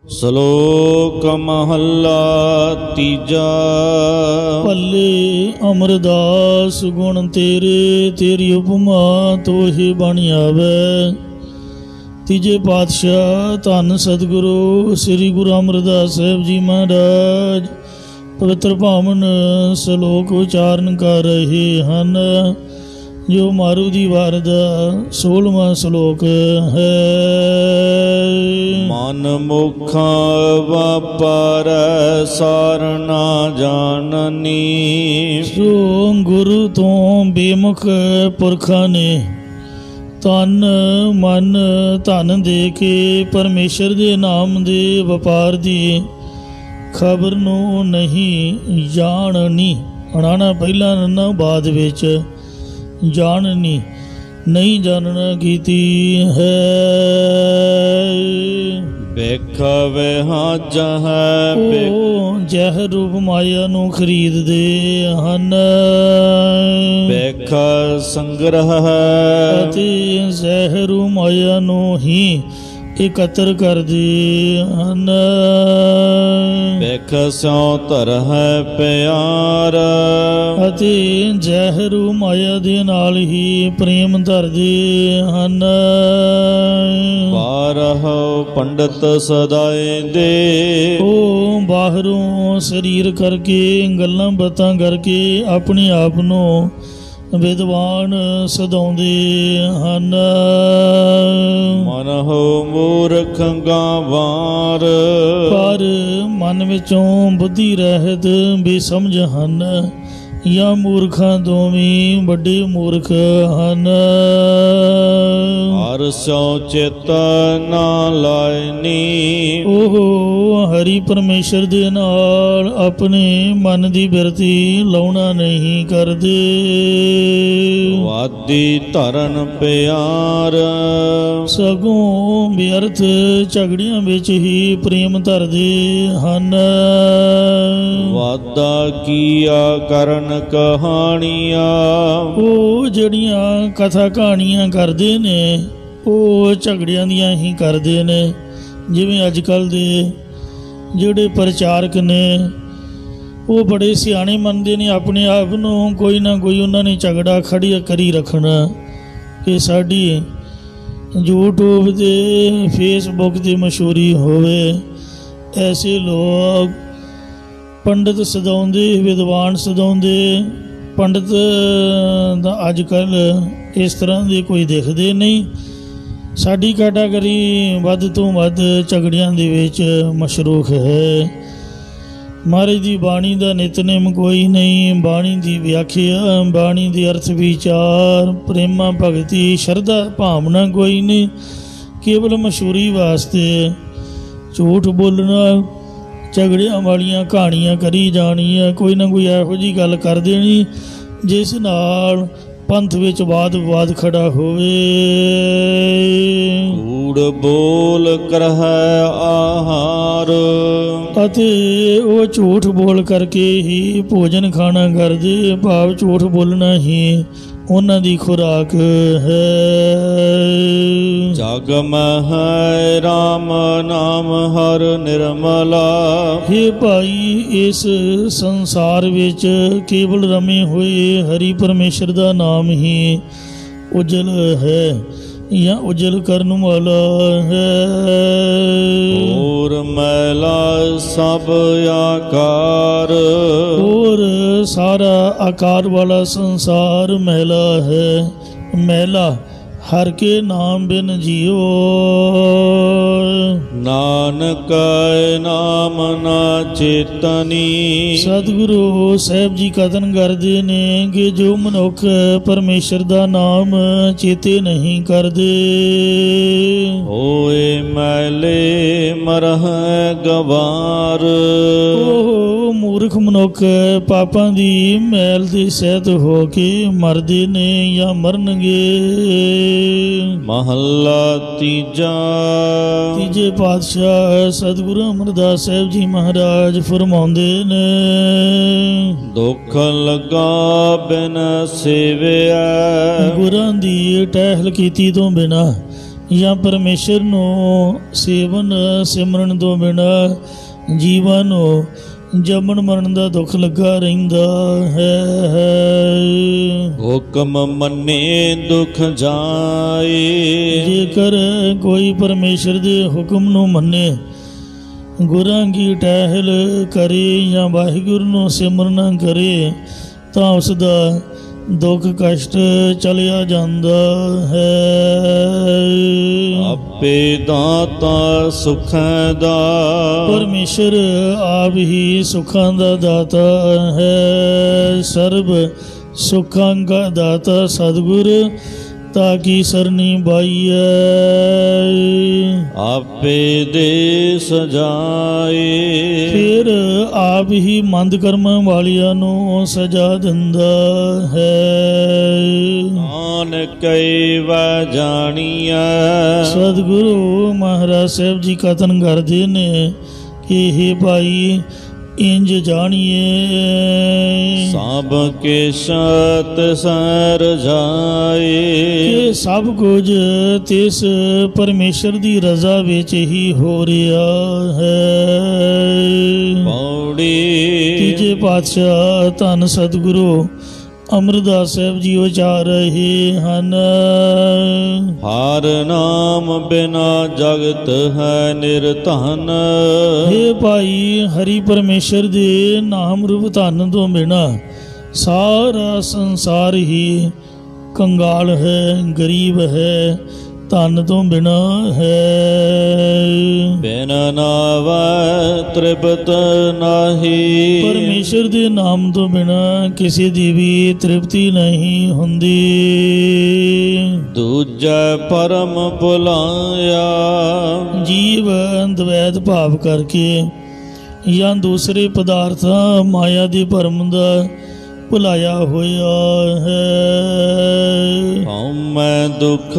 ਸ਼ਲੋਕ ਮਹੱਲਾ ਤੀਜਾ। ਭੱਲੇ ਅਮਰਦਾਸ ਗੁਣ ਤੇਰੇ, ਤੇਰੀ ਉਪਮਾ ਤੋਹਿ ਬਣ ਆਵੈ। ਤੀਜੇ ਪਾਤਸ਼ਾਹ ਧੰਨ ਸਤਿਗੁਰੂ ਸ੍ਰੀ ਗੁਰੂ ਅਮਰਦਾਸ ਸਾਹਿਬ ਜੀ ਮਹਾਰਾਜ ਪਵਿੱਤਰ ਭਾਵਨ ਸ਼ਲੋਕ ਉਚਾਰਨ ਕਰ ਰਹੇ ਹਨ, ਜੋ ਮਾਰੂ ਦੀ ਵਾਰ ਦਾ 16ਵਾਂ ਸ਼ਲੋਕ ਹੈ। ਮਨ ਮੁਖਾ ਵਾਪਰੈ ਸਾਰ ਨਾ ਜਾਣਨੀ। ਸੋ ਗੁਰੂ ਤੋਂ ਬੇਮੁਖ ਪੁਰਖਾਂ ਨੇ ਤਨ ਮਨ ਧਨ ਦੇ ਕੇ ਪਰਮੇਸ਼ਰ ਦੇ ਨਾਮ ਦੇ ਵਪਾਰ ਦੀ ਖਬਰ ਨੂੰ ਨਹੀਂ ਜਾਣਨੀ। ਅਣਾਣਾ ਪਹਿਲਾਂ ਨਾ ਬਾਅਦ ਵਿੱਚ ਜਾਣਨੀ ਨਹੀਂ ਜਾਣਨਾ ਕੀਤੀ ਹੈ। ਵੇਖਾਵੇ ਹਾਜ ਹੈ ਉਹ ਜਹ ਰੂਪ ਮਾਇਆ ਨੂੰ ਖਰੀਦਦੇ ਹਨ। ਵੇਖ ਸੰਗ੍ਰਹ ਹੈ ਅਤੇ ਜ਼ਹਿਰੂ ਮਾਇਆ ਨੂੰ ਹੀ ਇਕੱਤਰ ਕਰਦੇ ਹਨ। ਵੇਖ ਸਿਉ ਧਰ ਹੈ ਪਿਆਰ ਅਤੇ ਜ਼ਹਿਰੂ ਮਾਇਆ ਦੇ ਨਾਲ ਹੀ ਪ੍ਰੇਮ ਧਰਦੇ ਹਨ। ਬਾਰਹੁ ਪੰਡਤ ਸਦਾਏ ਦੇ। ਉਹ ਬਾਹਰੋਂ ਸਰੀਰ ਕਰਕੇ ਗੱਲਾਂ ਬਾਤਾਂ ਕਰਕੇ ਆਪਣੇ ਆਪ ਨੂੰ ਵਿਦਵਾਨ ਸਦਾਉਂਦੇ ਹਨ। ਮਨਹੁ ਮੂਰਖ ਗਾਵਾਰ। ਪਰ ਮਨ ਵਿੱਚੋਂ ਬੁੱਧੀ ਰਹਿਤ ਬੇਸਮਝ ਹਨ, ਜਾਂ ਮੂਰਖਾਂ ਤੋਂ ਵੀ ਵੱਡੇ ਮੂਰਖ ਹਨ। ਹਰਿ ਸਿਉ ਚਿਤ ਨਾ ਲਾਇਨੀ। ਉਹ ਹਰੀ ਪਰਮੇਸ਼ਰ ਦੇ ਨਾਲ ਆਪਣੇ ਮਨ ਦੀ ਬਿਰਤੀ ਲਾਉਣਾ ਨਹੀਂ ਕਰਦੇ। ਵਾਦੀ ਧਰਨ ਪਿਆਰ। ਸਗੋਂ ਵਿਅਰਥ ਝਗੜਿਆਂ ਵਿੱਚ ਹੀ ਪ੍ਰੇਮ ਧਰਦੇ ਹਨ। ਵਾਦਾ ਕੀਆ ਕਰਨ ਕਹਾਣੀਆਂ। ਉਹ ਜਿਹੜੀਆਂ ਕਥਾ ਕਹਾਣੀਆਂ ਕਰਦੇ ਨੇ ਉਹ ਝਗੜਿਆਂ ਦੀਆਂ ਹੀ ਕਰਦੇ ਨੇ। ਜਿਵੇਂ ਅੱਜ ਕੱਲ੍ਹ ਦੇ ਜਿਹੜੇ ਪ੍ਰਚਾਰਕ ਨੇ ਉਹ ਬੜੇ ਸਿਆਣੇ ਮੰਨਦੇ ਨੇ ਆਪਣੇ ਆਪ ਨੂੰ, ਕੋਈ ਨਾ ਕੋਈ ਉਹਨਾਂ ਨੇ ਝਗੜਾ ਖੜੀ ਕਰੀ ਰੱਖਣਾ ਕਿ ਸਾਡੀ ਯੂਟਿਊਬ 'ਤੇ ਫੇਸਬੁੱਕ 'ਤੇ ਮਸ਼ਹੂਰੀ ਹੋਵੇ। ਐਸੇ ਲੋਕ ਪੰਡਤ ਸਦਾਉਂਦੇ, ਵਿਦਵਾਨ ਸਦਾਉਂਦੇ। ਪੰਡਤ ਦਾ ਅੱਜ ਕੱਲ੍ਹ ਇਸ ਤਰ੍ਹਾਂ ਦੇ ਕੋਈ ਦਿਖਦੇ ਨਹੀਂ। ਸਾਡੀ ਕੈਟਾਗਰੀ ਵੱਧ ਤੋਂ ਵੱਧ ਝਗੜਿਆਂ ਦੇ ਵਿੱਚ ਮਸ਼ਰੂਖ ਹੈ। ਮਹਾਰਾਜ ਦੀ ਬਾਣੀ ਦਾ ਨਿਤਨੇਮ ਕੋਈ ਨਹੀਂ, ਬਾਣੀ ਦੀ ਵਿਆਖਿਆ, ਬਾਣੀ ਦੇ ਅਰਥ ਵਿਚਾਰ, ਪ੍ਰੇਮਾ ਭਗਤੀ ਸ਼ਰਧਾ ਭਾਵਨਾ ਕੋਈ ਨਹੀਂ। ਕੇਵਲ ਮਸ਼ਹੂਰੀ ਵਾਸਤੇ ਝੂਠ ਬੋਲਣਾ, ਝਗੜਿਆਂ ਵਾਲੀਆਂ ਕਹਾਣੀਆਂ ਕਰੀ ਜਾਣੀਆਂ, ਕੋਈ ਨਾ ਕੋਈ ਇਹੋ ਜਿਹੀ ਗੱਲ ਕਰ ਦੇਣੀ ਜਿਸ ਨਾਲ ਪੰਥ ਵਿੱਚ ਵਾਦ ਵਿਵਾਦ ਖੜਾ ਹੋਵੇ। ਕੂੜ ਬੋਲ ਕਰਹਿ ਆਹਾਰ। ਅਤੇ ਉਹ ਝੂਠ ਬੋਲ ਕਰਕੇ ਹੀ ਭੋਜਨ ਖਾਣਾ ਕਰਦੇ, ਭਾਵ ਝੂਠ ਬੋਲਣਾ ਹੀ ਉਹਨਾਂ ਦੀ ਖੁਰਾਕ ਹੈ। ਜਗ ਮਹਿ ਰਾਮ ਨਾਮ ਹਰ ਨਿਰਮਲਾ। ਹੇ ਭਾਈ, ਇਸ ਸੰਸਾਰ ਵਿੱਚ ਕੇਵਲ ਰਮੇ ਹੋਏ ਹਰੀ ਪਰਮੇਸ਼ਰ ਦਾ ਨਾਮ ਹੀ ਉਜਲ ਹੈ ਜਾਂ ਉਜਲ ਕਰਨ ਵਾਲਾ ਹੈ। ਹੋਰ ਮੈਲਾ ਸਭ ਆਕਾਰ। ਹੋਰ ਸਾਰਾ ਆਕਾਰ ਵਾਲਾ ਸੰਸਾਰ ਮੈਲਾ ਹੈ। ਮੈਲਾ ਹਰ ਕੇ ਨਾਮ ਬਿਨ ਜੀਓ। ਨਾਨਕ ਨਾਮ ਨਾ ਚੇਤਨੀ। ਸਤਿਗੁਰੂ ਸਾਹਿਬ ਜੀ ਕਥਨ ਕਰਦੇ ਨੇ ਕਿ ਜੋ ਮਨੁੱਖ ਪਰਮੇਸ਼ਰ ਦਾ ਨਾਮ ਚੇਤੇ ਨਹੀਂ ਕਰਦੇ, ਹੋਏ ਮੈਲੇ ਮਰਹਿ ਗਵਾਰ। ਉਹ ਮੂਰਖ ਮਨੁੱਖ ਪਾਪਾਂ ਦੀ ਮੈਲ ਦੇ ਸਹਿਤ ਹੋ ਕੇ ਮਰਦੇ ਨੇ ਜਾਂ ਮਰਨਗੇ। ਮਹੱਲਾ ਤੀਜਾ। ਤੀਜੇ ਪਾਤਸ਼ਾਹ ਸਤਿਗੁਰੂ ਅਮਰਦਾਸ ਸਾਹਿਬ ਜੀ ਮਹਾਰਾਜ ਫਰਮਾਉਂਦੇ ਨੇ, ਦੁੱਖ ਲੱਗਾ ਬਿਨ ਸੇਵਿਆ। ਗੁਰਾਂ ਦੀ ਟਹਿਲ ਕੀਤੀ ਤੋਂ ਬਿਨਾਂ ਜਾਂ ਪਰਮੇਸ਼ਰ ਨੂੰ ਸੇਵਨ ਸਿਮਰਨ ਤੋਂ ਬਿਨਾਂ ਜੀਵਾਂ ਨੂੰ ਜੰਮਣ ਮਰਨ ਦਾ ਦੁੱਖ ਲੱਗਾ ਰਹਿੰਦਾ ਹੈ। ਹੁਕਮ ਮੰਨੇ ਦੁਖ ਜਾਏ, ਜੇਕਰ ਕੋਈ ਪਰਮੇਸ਼ਰ ਦੇ ਹੁਕਮ ਨੂੰ ਮੰਨੇ, ਗੁਰਾਂ ਕੀ ਟਹਿਲ ਕਰੇ ਜਾਂ ਵਾਹਿਗੁਰੂ ਨੂੰ ਸਿਮਰਨ ਕਰੇ, ਤਾਂ ਉਸ ਦਾ ਦੁੱਖ ਕਸ਼ਟ ਚਲਿਆ ਜਾਂਦਾ ਹੈ। ਆਪੇ ਦਾਤਾ ਸੁਖਾਂ ਦਾ, ਪਰਮੇਸ਼ਰ ਆਪ ਹੀ ਸੁੱਖਾਂ ਦਾ ਦਾਤਾ ਹੈ। ਸਰਬ ਸੁੱਖਾਂ ਦਾ ਦਾਤਾ ਸਤਿਗੁਰ ਤਾ ਕੀ ਸਰਨੀ ਬਾਈਐ। ਆਪੇ ਦੇ ਸਜਾਏ, ਫਿਰ ਆਪ ਹੀ ਮੰਦ ਕਰਮਾਂ ਵਾਲਿਆਂ ਨੂੰ ਸਜ਼ਾ ਦਿੰਦਾ ਹੈ। ਨਾਨਕੇ ਵੈ ਜਾਣੀਐ, ਸਤਿਗੁਰੂ ਮਹਾਰਾਜ ਸਾਹਿਬ ਜੀ ਕਥਨ ਕਰਦੇ ਨੇ ਕਿ ਹੇ ਭਾਈ ਇੰਜ ਜਾਣੀਏ, ਸਭ ਕੇ ਸਤ ਸਰ ਜਾਏ, ਕਿ ਸਭ ਕੁਝ ਤਿਸ ਪਰਮੇਸ਼ਰ ਦੀ ਰਜ਼ਾ ਵਿੱਚ ਹੀ ਹੋ ਰਿਹਾ ਹੈ। ਪੌੜੀ ਤੀਜੇ ਪਾਤਸ਼ਾਹ ਧੰਨ ਸਤਿਗੁਰੂ ਅਮਰਦਾਸ ਸਾਹਿਬ ਜੀ ਉਚਾਰ ਰਹੇ ਹਨ। ਹਰ ਨਾਮ ਬਿਨਾ ਜਗਤ ਹੈ ਨਿਰਧਨ, ਹੇ ਭਾਈ ਹਰੀ ਪਰਮੇਸ਼ਰ ਦੇ ਨਾਮ ਰੂਪ ਧਨ ਤੋਂ ਬਿਨਾ ਸਾਰਾ ਸੰਸਾਰ ਹੀ ਕੰਗਾਲ ਹੈ, ਗਰੀਬ ਹੈ, ਧਨ ਤੋਂ ਬਿਨਾ ਹੈ। ਬਿਨ ਨਾਵੈ ਤ੍ਰਿਪਤ ਨਾਹੀ, ਪਰਮੇਸ਼ਰ ਦੇ ਨਾਮ ਤੋਂ ਬਿਨਾ ਕਿਸੇ ਦੀ ਵੀ ਤ੍ਰਿਪਤੀ ਨਹੀਂ ਹੁੰਦੀ। ਦੂਜੈ ਪਰਮ ਭੁਲਾਇਆ, ਜੀਵ ਦਵੈਤ ਭਾਵ ਕਰਕੇ ਜਾਂ ਦੂਸਰੇ ਪਦਾਰਥਾਂ ਮਾਇਆ ਦੇ ਭਰਮ ਦਾ ਭੁਲਾਇਆ ਹੋਇਆ ਹੈ। ਹਉਮੈ ਦੁਖ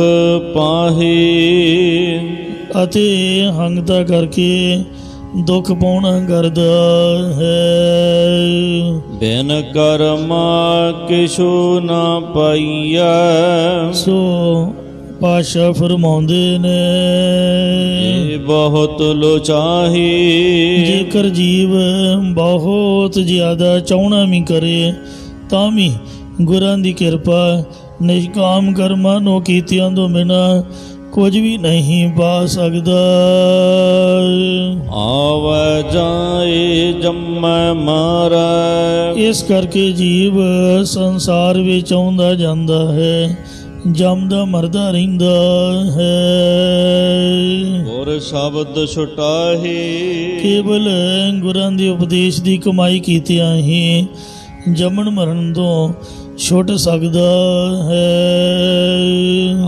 ਪਾਹੀ, ਅਤੇ ਹੰਗਤਾ ਕਰਕੇ ਦੁੱਖ ਪਾਉਣਾ ਕਰਦਾ ਹੈ। ਬਿਨ ਕਰਮਾ ਕਿਛੂ ਨਾ ਪਾਈਐ, ਸੋ ਪਾਸ਼ਾ ਫਰਮਾਉਂਦੇ ਨੇ ਇਹ ਬਹੁਤ ਲੋਚਾਹੀ, ਜੇਕਰ ਜੀਵ ਬਹੁਤ ਜ਼ਿਆਦਾ ਚਾਹਣਾ ਵੀ ਕਰੇ ਤਾਂ ਵੀ ਗੁਰਾਂ ਦੀ ਕਿਰਪਾ ਨਿਸ਼ਕਾਮ ਕਰਮਾਂ ਨੂੰ ਕੀਤਿਆਂ ਤੋਂ ਬਿਨਾਂ ਕੁਝ ਵੀ ਨਹੀਂ ਪਾ ਸਕਦਾ। ਆਵੈ ਜਾਏ ਜੰਮੈ ਮਾਰੈ, ਇਸ ਕਰਕੇ ਜੀਵ ਸੰਸਾਰ ਵਿੱਚ ਆਉਂਦਾ ਜਾਂਦਾ ਹੈ, ਜੰਮਦਾ ਮਰਦਾ ਰਹਿੰਦਾ ਹੈ। ਗੁਰ ਸ਼ਬਦ ਛੁਟਾਹੀ, ਕੇਵਲ ਗੁਰਾਂ ਦੇ ਉਪਦੇਸ਼ ਦੀ ਕਮਾਈ ਕੀਤਿਆਂ ਹੀ ਜੰਮਣ ਮਰਨ ਤੋਂ ਛੁੱਟ ਸਕਦਾ ਹੈ।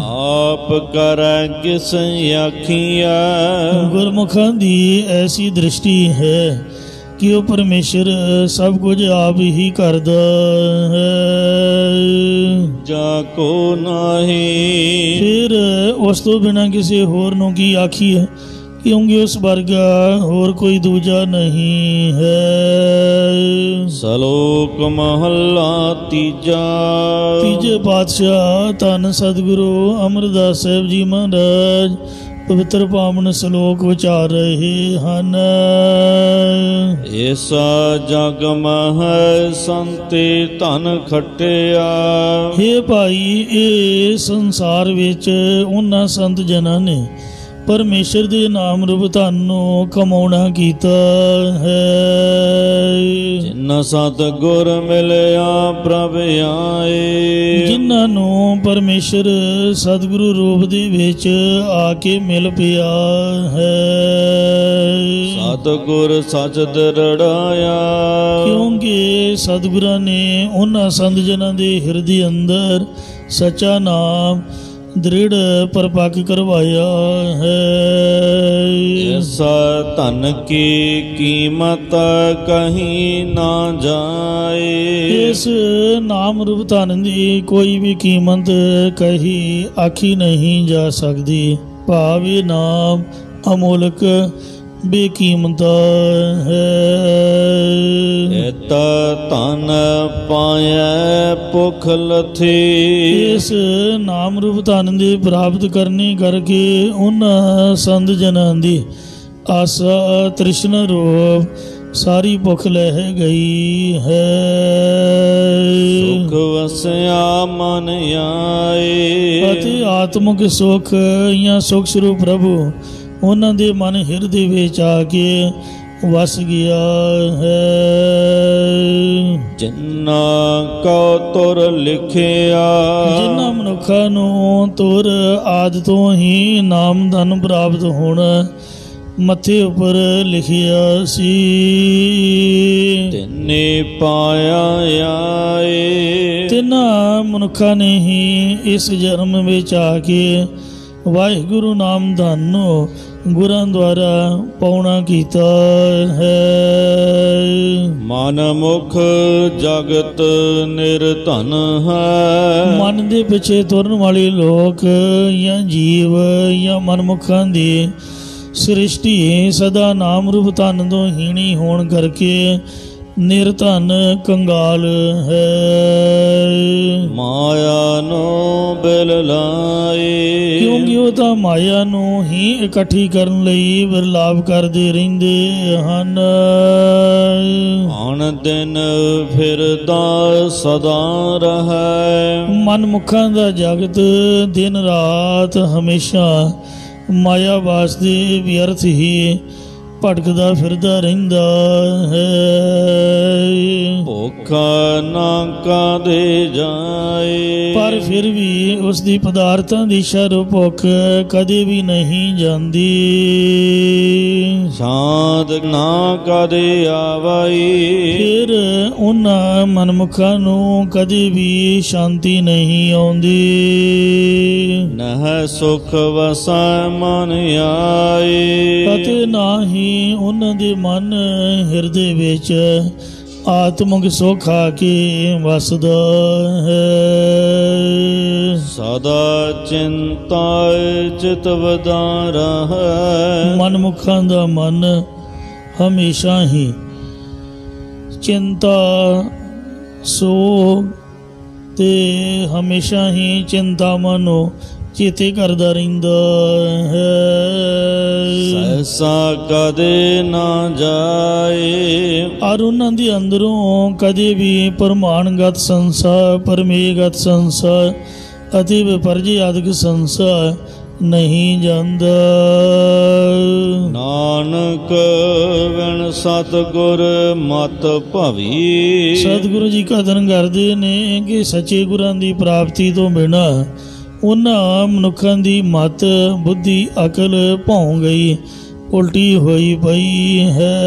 ਆਪ ਕਰੈ ਕਿਸ ਆਖੀਐ, ਗੁਰਮੁਖਾਂ ਦੀ ਐਸੀ ਦ੍ਰਿਸ਼ਟੀ ਹੈ ਕਿ ਉਹ ਪਰਮੇਸ਼ਰ ਸਭ ਕੁਝ ਆਪ ਹੀ ਕਰਦਾ ਹੈ। ਜਾ ਕੋ ਨਾਹੀ, ਫਿਰ ਉਸ ਤੋਂ ਬਿਨਾਂ ਕਿਸੇ ਹੋਰ ਨੂੰ ਕੀ ਆਖੀਏ, ਕਿਉਂਕਿ ਉਸ ਵਰਗਾ ਹੋਰ ਕੋਈ ਦੂਜਾ ਨਹੀਂ ਹੈ। ਸ਼ਲੋਕ ਮਹੱਲਾ ਤੀਜਾ। ਤੀਜੇ ਪਾਤਸ਼ਾਹ ਧੰਨ ਸਤਿਗੁਰੂ ਅਮਰਦਾਸ ਸਾਹਿਬ ਜੀ ਮਹਾਰਾਜ ਪਵਿੱਤਰ ਪਾਵਨ ਸ਼ਲੋਕ ਉਚਾਰ ਰਹੇ ਹਨ। ਇਸ ਜਗ ਮਹਿ ਸੰਤੇ ਧਨ ਖਟਿਆ, ਹੇ ਭਾਈ ਇਹ ਸੰਸਾਰ ਵਿੱਚ ਉਹਨਾਂ ਸੰਤ ਜਨਾਂ ਨੇ ਪਰਮੇਸ਼ਰ ਦੇ ਨਾਮ ਰੂਪ ਧਨ ਨੂੰ ਕਮਾਉਣਾ ਕੀਤਾ ਹੈ। ਜਿਨ ਸਤ ਗੁਰ ਮਿਲਿਆ ਪ੍ਰਭ ਆਏ, ਜਿਨ੍ਹਾਂ ਨੂੰ ਪਰਮੇਸ਼ਰ ਸਤਿਗੁਰੂ ਰੂਪ ਦੇ ਵਿੱਚ ਆ ਕੇ ਮਿਲ ਪਿਆ ਹੈ। ਸਤ ਗੁਰ ਸਚ ਦ੍ਰਿੜਾਇਆ, ਕਿਉਂਕਿ ਸਤਿਗੁਰਾਂ ਨੇ ਉਹਨਾਂ ਸੰਤ ਜਨਾਂ ਦੇ ਹਿਰਦੇ ਅੰਦਰ ਸੱਚਾ ਨਾਮ ਦ੍ਰਿੜ ਪਰਪੱਕ ਕਰਵਾਇਆ ਹੈ। ਇਸ ਧਨ ਕੀ ਕੀਮਤ ਕਹੀਂ ਨਾ ਜਾਏ, ਇਸ ਨਾਮ ਰੂਪ ਧਨ ਦੀ ਕੋਈ ਵੀ ਕੀਮਤ ਕਹੀ ਆਖੀ ਨਹੀਂ ਜਾ ਸਕਦੀ। ਭਾਵ ਇਹ ਨਾਮ ਅਮੋਲਕ ਬੇਕੀਮਤ ਹੈ। ਇਤ ਧਨ ਪਾਇਐ ਭੁਖ ਲਥੀ। ਇਸ ਨਾਮ ਰੂਪ ਧਨ ਦੇ ਪ੍ਰਾਪਤ ਕਰਨੇ ਕਰਕੇ ਉਹਨਾਂ ਸੰਤ ਜਨਾਂ ਦੀ ਆਸਾ ਤ੍ਰਿਸ਼ਨਾ ਰੂਪ ਸਾਰੀ ਭੁੱਖ ਲਹਿ ਗਈ ਹੈ। ਸੁਖ ਵਸਿਆ ਮਨ ਆਏ। ਅਤੇ ਆਤਮਿਕ ਸੁਖ ਜਾਂ ਸੁਖ ਸਰੂਪ ਪ੍ਰਭੂ ਉਹਨਾਂ ਦੇ ਮਨ ਹਿਰਦੇ ਵਿੱਚ ਆ ਕੇ ਵਸ ਗਿਆ ਹੈ। ਜਿਨ੍ਹਾਂ ਕਉ ਤੁਰ ਲਿਖਿਆ। ਜਿਨ੍ਹਾਂ ਮਨੁੱਖਾਂ ਨੂੰ ਤੁਰ ਆਦਿ ਤੋਂ ਹੀ ਨਾਮ ਧਨ ਪ੍ਰਾਪਤ ਹੋਣਾ ਮੱਥੇ ਉੱਪਰ ਲਿਖਿਆ ਸੀ। ਤਿਨੇ ਪਾਇਆ ਆਏ। ਤਿੰਨਾਂ ਮਨੁੱਖਾਂ ਨੇ ਹੀ ਇਸ ਜਨਮ ਵਿੱਚ ਆ ਕੇ ਵਾਹਿਗੁਰੂ ਨਾਮ ਧਨ ਨੂੰ ਗੁਰਾਂ ਦੁਆਰਾ ਪਾਉਣਾ ਕੀਤਾ ਹੈ। ਮਨ ਮੁਖ ਜਗਤ ਨਿਰਧਨ ਹੈ। ਮਨ ਦੇ ਪਿੱਛੇ ਤੁਰਨ ਵਾਲੇ ਲੋਕ ਜਾਂ ਜੀਵ ਜਾਂ ਮਨਮੁਖਾਂ ਦੀ ਸ੍ਰਿਸ਼ਟੀ ਸਦਾ ਨਾਮ ਰੂਪ ਧਨ ਤੋਂ ਹੀਣੀ ਹੋਣ ਕਰਕੇ ਨਿਰਧਨ ਕੰਗਾਲ ਹੈ। ਮਾਇਆ ਨੂੰ ਬਿਲ ਲਾਏ। ਕਿਉਂਕਿ ਉਹ ਤਾਂ ਮਾਇਆ ਨੂੰ ਹੀ ਇਕੱਠੀ ਕਰਨ ਲਈ ਵਿਰਲਾਪ ਕਰਦੇ ਰਹਿੰਦੇ ਹਨ। ਆਣ ਦਿਨ ਫਿਰਦਾ ਸਦਾ ਰਹੈ। ਮਨਮੁਖਾਂ ਦਾ ਜਗਤ ਦਿਨ ਰਾਤ ਹਮੇਸ਼ਾ ਮਾਇਆ ਵਾਸਤੇ ਵਿਅਰਥ ਹੀ ਭਟਕਦਾ ਫਿਰਦਾ ਰਹਿੰਦਾ ਹੈ। ਭੁੱਖਾ ਨਾ ਕਾਦੇ ਜਾਏ। ਪਰ ਫਿਰ ਵੀ ਉਸ ਦੀ ਪਦਾਰਥਾਂ ਦੀ ਸ਼ਰ ਭੁੱਖ ਕਦੇ ਵੀ ਨਹੀਂ ਜਾਂਦੀ। ਸ਼ਾਂਤ ਨਾ ਕਦੇ ਆਵਈ। ਫਿਰ ਉਹਨਾਂ ਮਨਮੁਖਾਂ ਨੂੰ ਕਦੇ ਵੀ ਸ਼ਾਂਤੀ ਨਹੀਂ ਆਉਂਦੀ। ਨਹਿ ਸੁਖ ਵਸੈ ਮਨ ਆਏ। ਅਤੇ ਨਾ ਹੀ ਉਹਨਾਂ ਦੇ ਮਨ ਹਿਰਦੇ ਵਿੱਚ ਆਤਮਿਕ ਸੁੱਖ ਆ ਕੇ ਵਸਦਾ ਹੈ। ਸਦਾ ਚਿੰਤਾ ਚਿਤ ਵਦਾਰਾ ਹੈ। ਮਨਮੁਖਾਂ ਦਾ ਮਨ ਹਮੇਸ਼ਾ ਹੀ ਚਿੰਤਾ ਸੋਗ ਤੇ ਹਮੇਸ਼ਾ ਹੀ ਚਿੰਤਾ ਮਨੋ ਚੇਤੇ ਕਰਦਾ ਰਹਿੰਦਾ ਹੈ। ਸਹਿਸਾ ਕਦੇ ਨਾ ਜਾਏ। ਔਰ ਉਹਨਾਂ ਦੇ ਅੰਦਰੋਂ ਕਦੇ ਵੀ ਪ੍ਰਮਾਣਗਤ ਸੰਸਾਰ ਪਰਮੇਗਤ ਸੰਸਾਰ ਅਤੇ ਵਿਪਰਜੇ ਆਦਿਕ ਸੰਸਾਰ ਨਹੀਂ ਜਾਂਦਾ। ਨਾਨਕ ਵਿਣ ਸਤਿਗੁਰ ਮਤ ਭਵੀ। ਸਤਿਗੁਰੂ ਜੀ ਕਥਨ ਕਰਦੇ ਨੇ ਕਿ ਸੱਚੇ ਗੁਰਾਂ ਦੀ ਪ੍ਰਾਪਤੀ ਤੋਂ ਬਿਨਾਂ ਉਹਨਾਂ ਮਨੁੱਖਾਂ ਦੀ ਮਤ ਬੁੱਧੀ ਅਕਲ ਭੌਂ ਗਈ ਉਲਟੀ ਹੋਈ ਪਈ ਹੈ।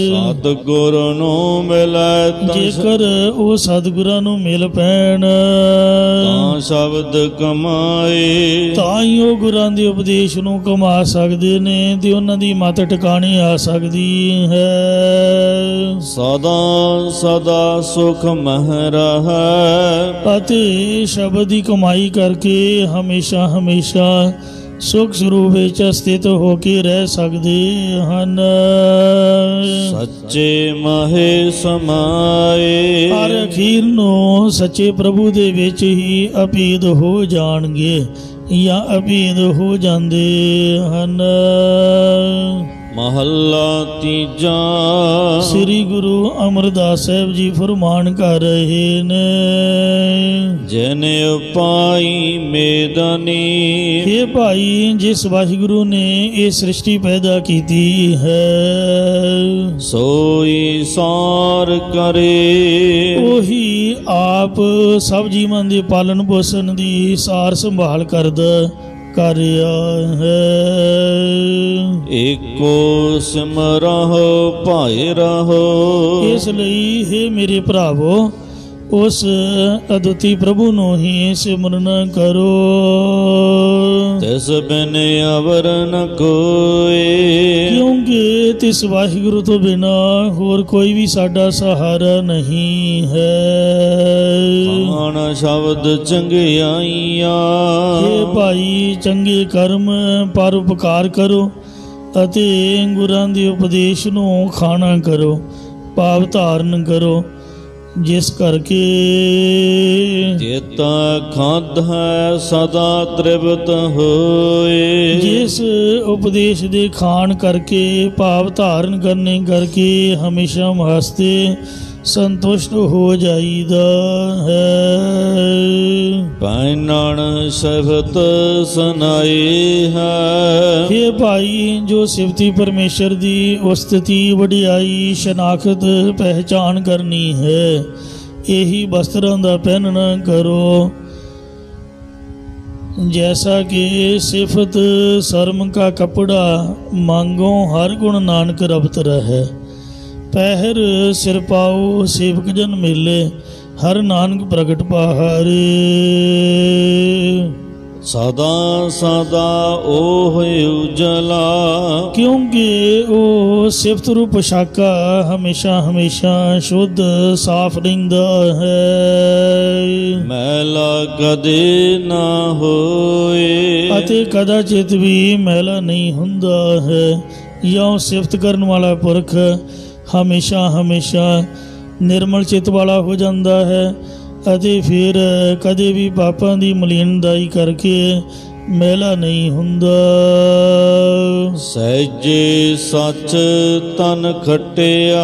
ਸਤਿਗੁਰ ਨੂੰ ਮਿਲੈ ਜੇਕਰ ਉਹ ਸਤਿਗੁਰਾਂ ਨੂੰ ਮਿਲ ਪੈਣ ਤਾਂ ਸ਼ਬਦ ਕਮਾਏ। ਤਾਂ ਹੀ ਉਹ ਗੁਰਾਂ ਦੇ ਉਪਦੇਸ਼ ਨੂੰ ਕਮਾ ਸਕਦੇ ਨੇ ਤੇ ਉਹਨਾਂ ਦੀ ਮਤ ਟਿਕਾਣੇ ਆ ਸਕਦੀ ਹੈ। ਸਦਾ ਸਦਾ ਸੁਖ ਮਹਿ ਰਹੈ। ਅਤੇ ਸ਼ਬਦ ਦੀ ਕਮਾਈ ਕਰਕੇ ਹਮੇਸ਼ਾ ਹਮੇਸ਼ਾ ਸੁਖ ਸਰੂਪ ਵਿੱਚ ਸਥਿਤ ਹੋ ਕੇ ਰਹਿ ਸਕਦੇ ਹਨ। ਸੱਚੇ ਮਹਿ ਸਮਾਏ। ਪਰ ਅਖੀਰ ਨੂੰ ਸੱਚੇ ਪ੍ਰਭੂ ਦੇ ਵਿੱਚ ਹੀ ਅਭੇਦ ਹੋ ਜਾਣਗੇ ਜਾਂ ਅਭੇਦ ਹੋ ਜਾਂਦੇ ਹਨ। ਮਹੱਲਾ ਤੀਜਾ। ਸ੍ਰੀ ਗੁਰੂ ਅਮਰਦਾਸ ਸਾਹਿਬ ਜੀ ਫਰਮਾਨ ਕਰ ਰਹੇ ਨੇ। ਜਿਨ ਉਪਾਈ ਮੇਦਨੀ। ਇਹ ਭਾਈ ਜਿਸ ਵਾਹਿਗੁਰੂ ਨੇ ਇਹ ਸ੍ਰਿਸ਼ਟੀ ਪੈਦਾ ਕੀਤੀ ਹੈ ਸੋਈ ਸਾਰ ਕਰੇ। ਉਹੀ ਆਪ ਸਭ ਜੀਵਾਂ ਦੇ ਪਾਲਣ ਪੋਸ਼ਣ ਦੀ ਸਾਰ ਸੰਭਾਲ ਕਰਦਾ ਕਰ ਰਿਹਾ ਹੈ। ਏਕੋ ਸਿਮਰਹੁ ਭਾਇ ਰਹੋ। ਇਸ ਲਈ ਹੈ ਮੇਰੇ ਭਰਾਵੋ ਉਸ ਅਦੁੱਤੀ ਪ੍ਰਭੂ ਨੂੰ ਹੀ ਸਿਮਰਨ ਕਰੋ। ਤਿਸ ਬਿਨ ਅਵਰ ਨ ਕੋਇ। ਕਿਉਂਕਿ ਤਿਸ ਵਾਹਿਗੁਰੂ ਤੋਂ ਬਿਨਾ ਹੋਰ ਕੋਈ ਵੀ ਸਾਡਾ ਸਹਾਰਾ ਨਹੀਂ ਹੈ। ਆਣ ਸ਼ਬਦ ਚੰਗਿਆਈਆਂ। ਇਹ ਭਾਈ ਚੰਗੇ ਕਰਮ ਪਰ ਉਪਕਾਰ ਕਰੋ ਅਤੇ ਗੁਰਾਂ ਦੇ ਉਪਦੇਸ਼ ਨੂੰ ਖਾਣਾ ਕਰੋ, ਭਾਵ ਧਾਰਨ ਕਰੋ, ਜਿਸ ਕਰਕੇ ਚਿਤ ਖਾਦ ਹੈ ਸਦਾ ਤ੍ਰਿਪਤ ਹੋਏ। ਜਿਸ ਉਪਦੇਸ਼ ਦੇ ਖਾਣ ਕਰਕੇ, ਭਾਵ ਧਾਰਨ ਕਰਨੇ ਕਰਕੇ ਹਮੇਸ਼ਾ ਵਾਸਤੇ ਸੰਤੁਸ਼ਟ ਹੋ ਜਾਈਦਾ ਹੈ। ਪੈਨਣ ਸਿਫਤ ਸੁਨਾਈ ਹੈ। हे ਭਾਈ, ਜੋ ਸਿਫਤੀ ਪਰਮੇਸ਼ਰ ਦੀ ਉਸਤਤੀ ਵਡਿਆਈ ਸ਼ਨਾਖਤ ਪਹਿਚਾਨ ਕਰਨੀ ਹੈ, ਇਹੀ ਵਸਤਰਾਂ ਦਾ ਪਹਿਨਣਾ ਕਰੋ। जैसा कि सिफत शर्म का कपड़ा मांगो हर गुण नानक रबत रहे। पहर सिर पाओ सेवक जन मेले हर नानक प्रगट पहारे। सदा सदा ओह उजला, क्योंकि वो सिफत रूप पोशाका हमेशा हमेशा शुद्ध साफ रहिंदा है। मैला कदे ना होए, ਅਤੇ ਕਦਾਚਿਤ ਵੀ ਮੈਲਾ ਨਹੀਂ ਹੁੰਦਾ ਹੈ। ਜਾਂ ਸਿਫਤ ਕਰਨ ਵਾਲਾ ਪੁਰਖ ਹਮੇਸ਼ਾ ਹਮੇਸ਼ਾ ਨਿਰਮਲ ਚਿੱਤ ਵਾਲਾ ਹੋ ਜਾਂਦਾ ਹੈ ਅਤੇ ਫਿਰ ਕਦੇ ਵੀ ਪਾਪਾਂ ਦੀ ਮਲੀਨਦਾਈ ਕਰਕੇ ਮੈਲਾ ਨਹੀਂ ਹੁੰਦਾ। ਸਹਿਜੇ ਸੱਚ ਤਨ ਖਟਿਆ,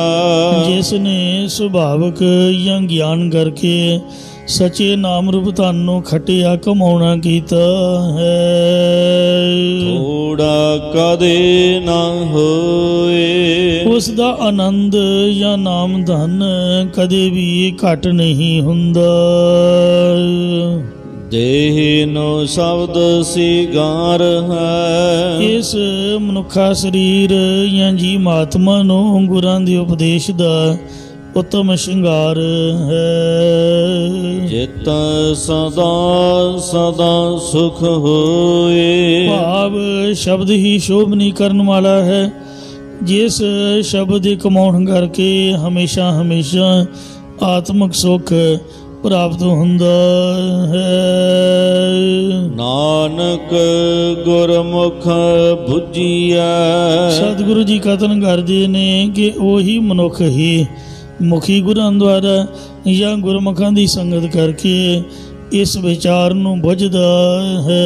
ਜਿਸ ਨੇ ਸੁਭਾਵਕ ਜਾਂ ਗਿਆਨ ਕਰਕੇ ਸੱਚੇ ਨਾਮ ਰੂਪ ਧਨ ਨੂੰ ਖਟਿਆ ਕਮਾਉਣਾ ਕੀਤਾ ਹੈ। ਥੋੜਾ ਕਦੇ ਨਾ ਹੋਏ, ਉਸ ਦਾ ਆਨੰਦ ਜਾਂ ਨਾਮ ਧਨ ਕਦੇ ਵੀ ਘਟ ਨਹੀਂ ਹੁੰਦਾ। ਦੇਹ ਨੂੰ ਸ਼ਬਦ ਸਿਗਾਰ ਹੈ, ਇਸ ਮਨੁੱਖਾ ਸਰੀਰ ਜਾਂ ਜੀਵ ਆਤਮਾ ਨੂੰ ਗੁਰਾਂ ਦੇ ਉਪਦੇਸ਼ ਦਾ ਉੱਤਮ ਸ਼ਿੰਗਾਰ ਹੈ। ਚਿਤ ਸਦਾ ਸਦਾ ਸੁਖ ਹੋਏ, ਭਾਵ ਸ਼ਬਦ ਹੀ ਸ਼ੋਭਨੀ ਕਰਨ ਵਾਲਾ ਹੈ। ਜਿਸ ਸ਼ਬਦ ਦੇ ਕਮਾਉਣ ਕਰਕੇ ਹਮੇਸ਼ਾ ਹਮੇਸ਼ਾ ਆਤਮਿਕ ਸੁਖ ਪ੍ਰਾਪਤ ਹੁੰਦਾ ਹੈ। ਨਾਨਕ ਗੁਰਮੁਖ ਬੁੱਝੀਐ, ਸਤਿਗੁਰੂ ਜੀ ਕਥਨ ਕਰਦੇ ਨੇ ਕਿ ਉਹੀ ਮਨੁੱਖ ਹੀ ਮੁਖੀ ਗੁਰਾਂ ਦੁਆਰਾ ਜਾਂ ਗੁਰਮੁਖਾਂ ਦੀ ਸੰਗਤ ਕਰਕੇ ਇਸ ਵਿਚਾਰ ਨੂੰ ਬੁੱਝਦਾ ਹੈ।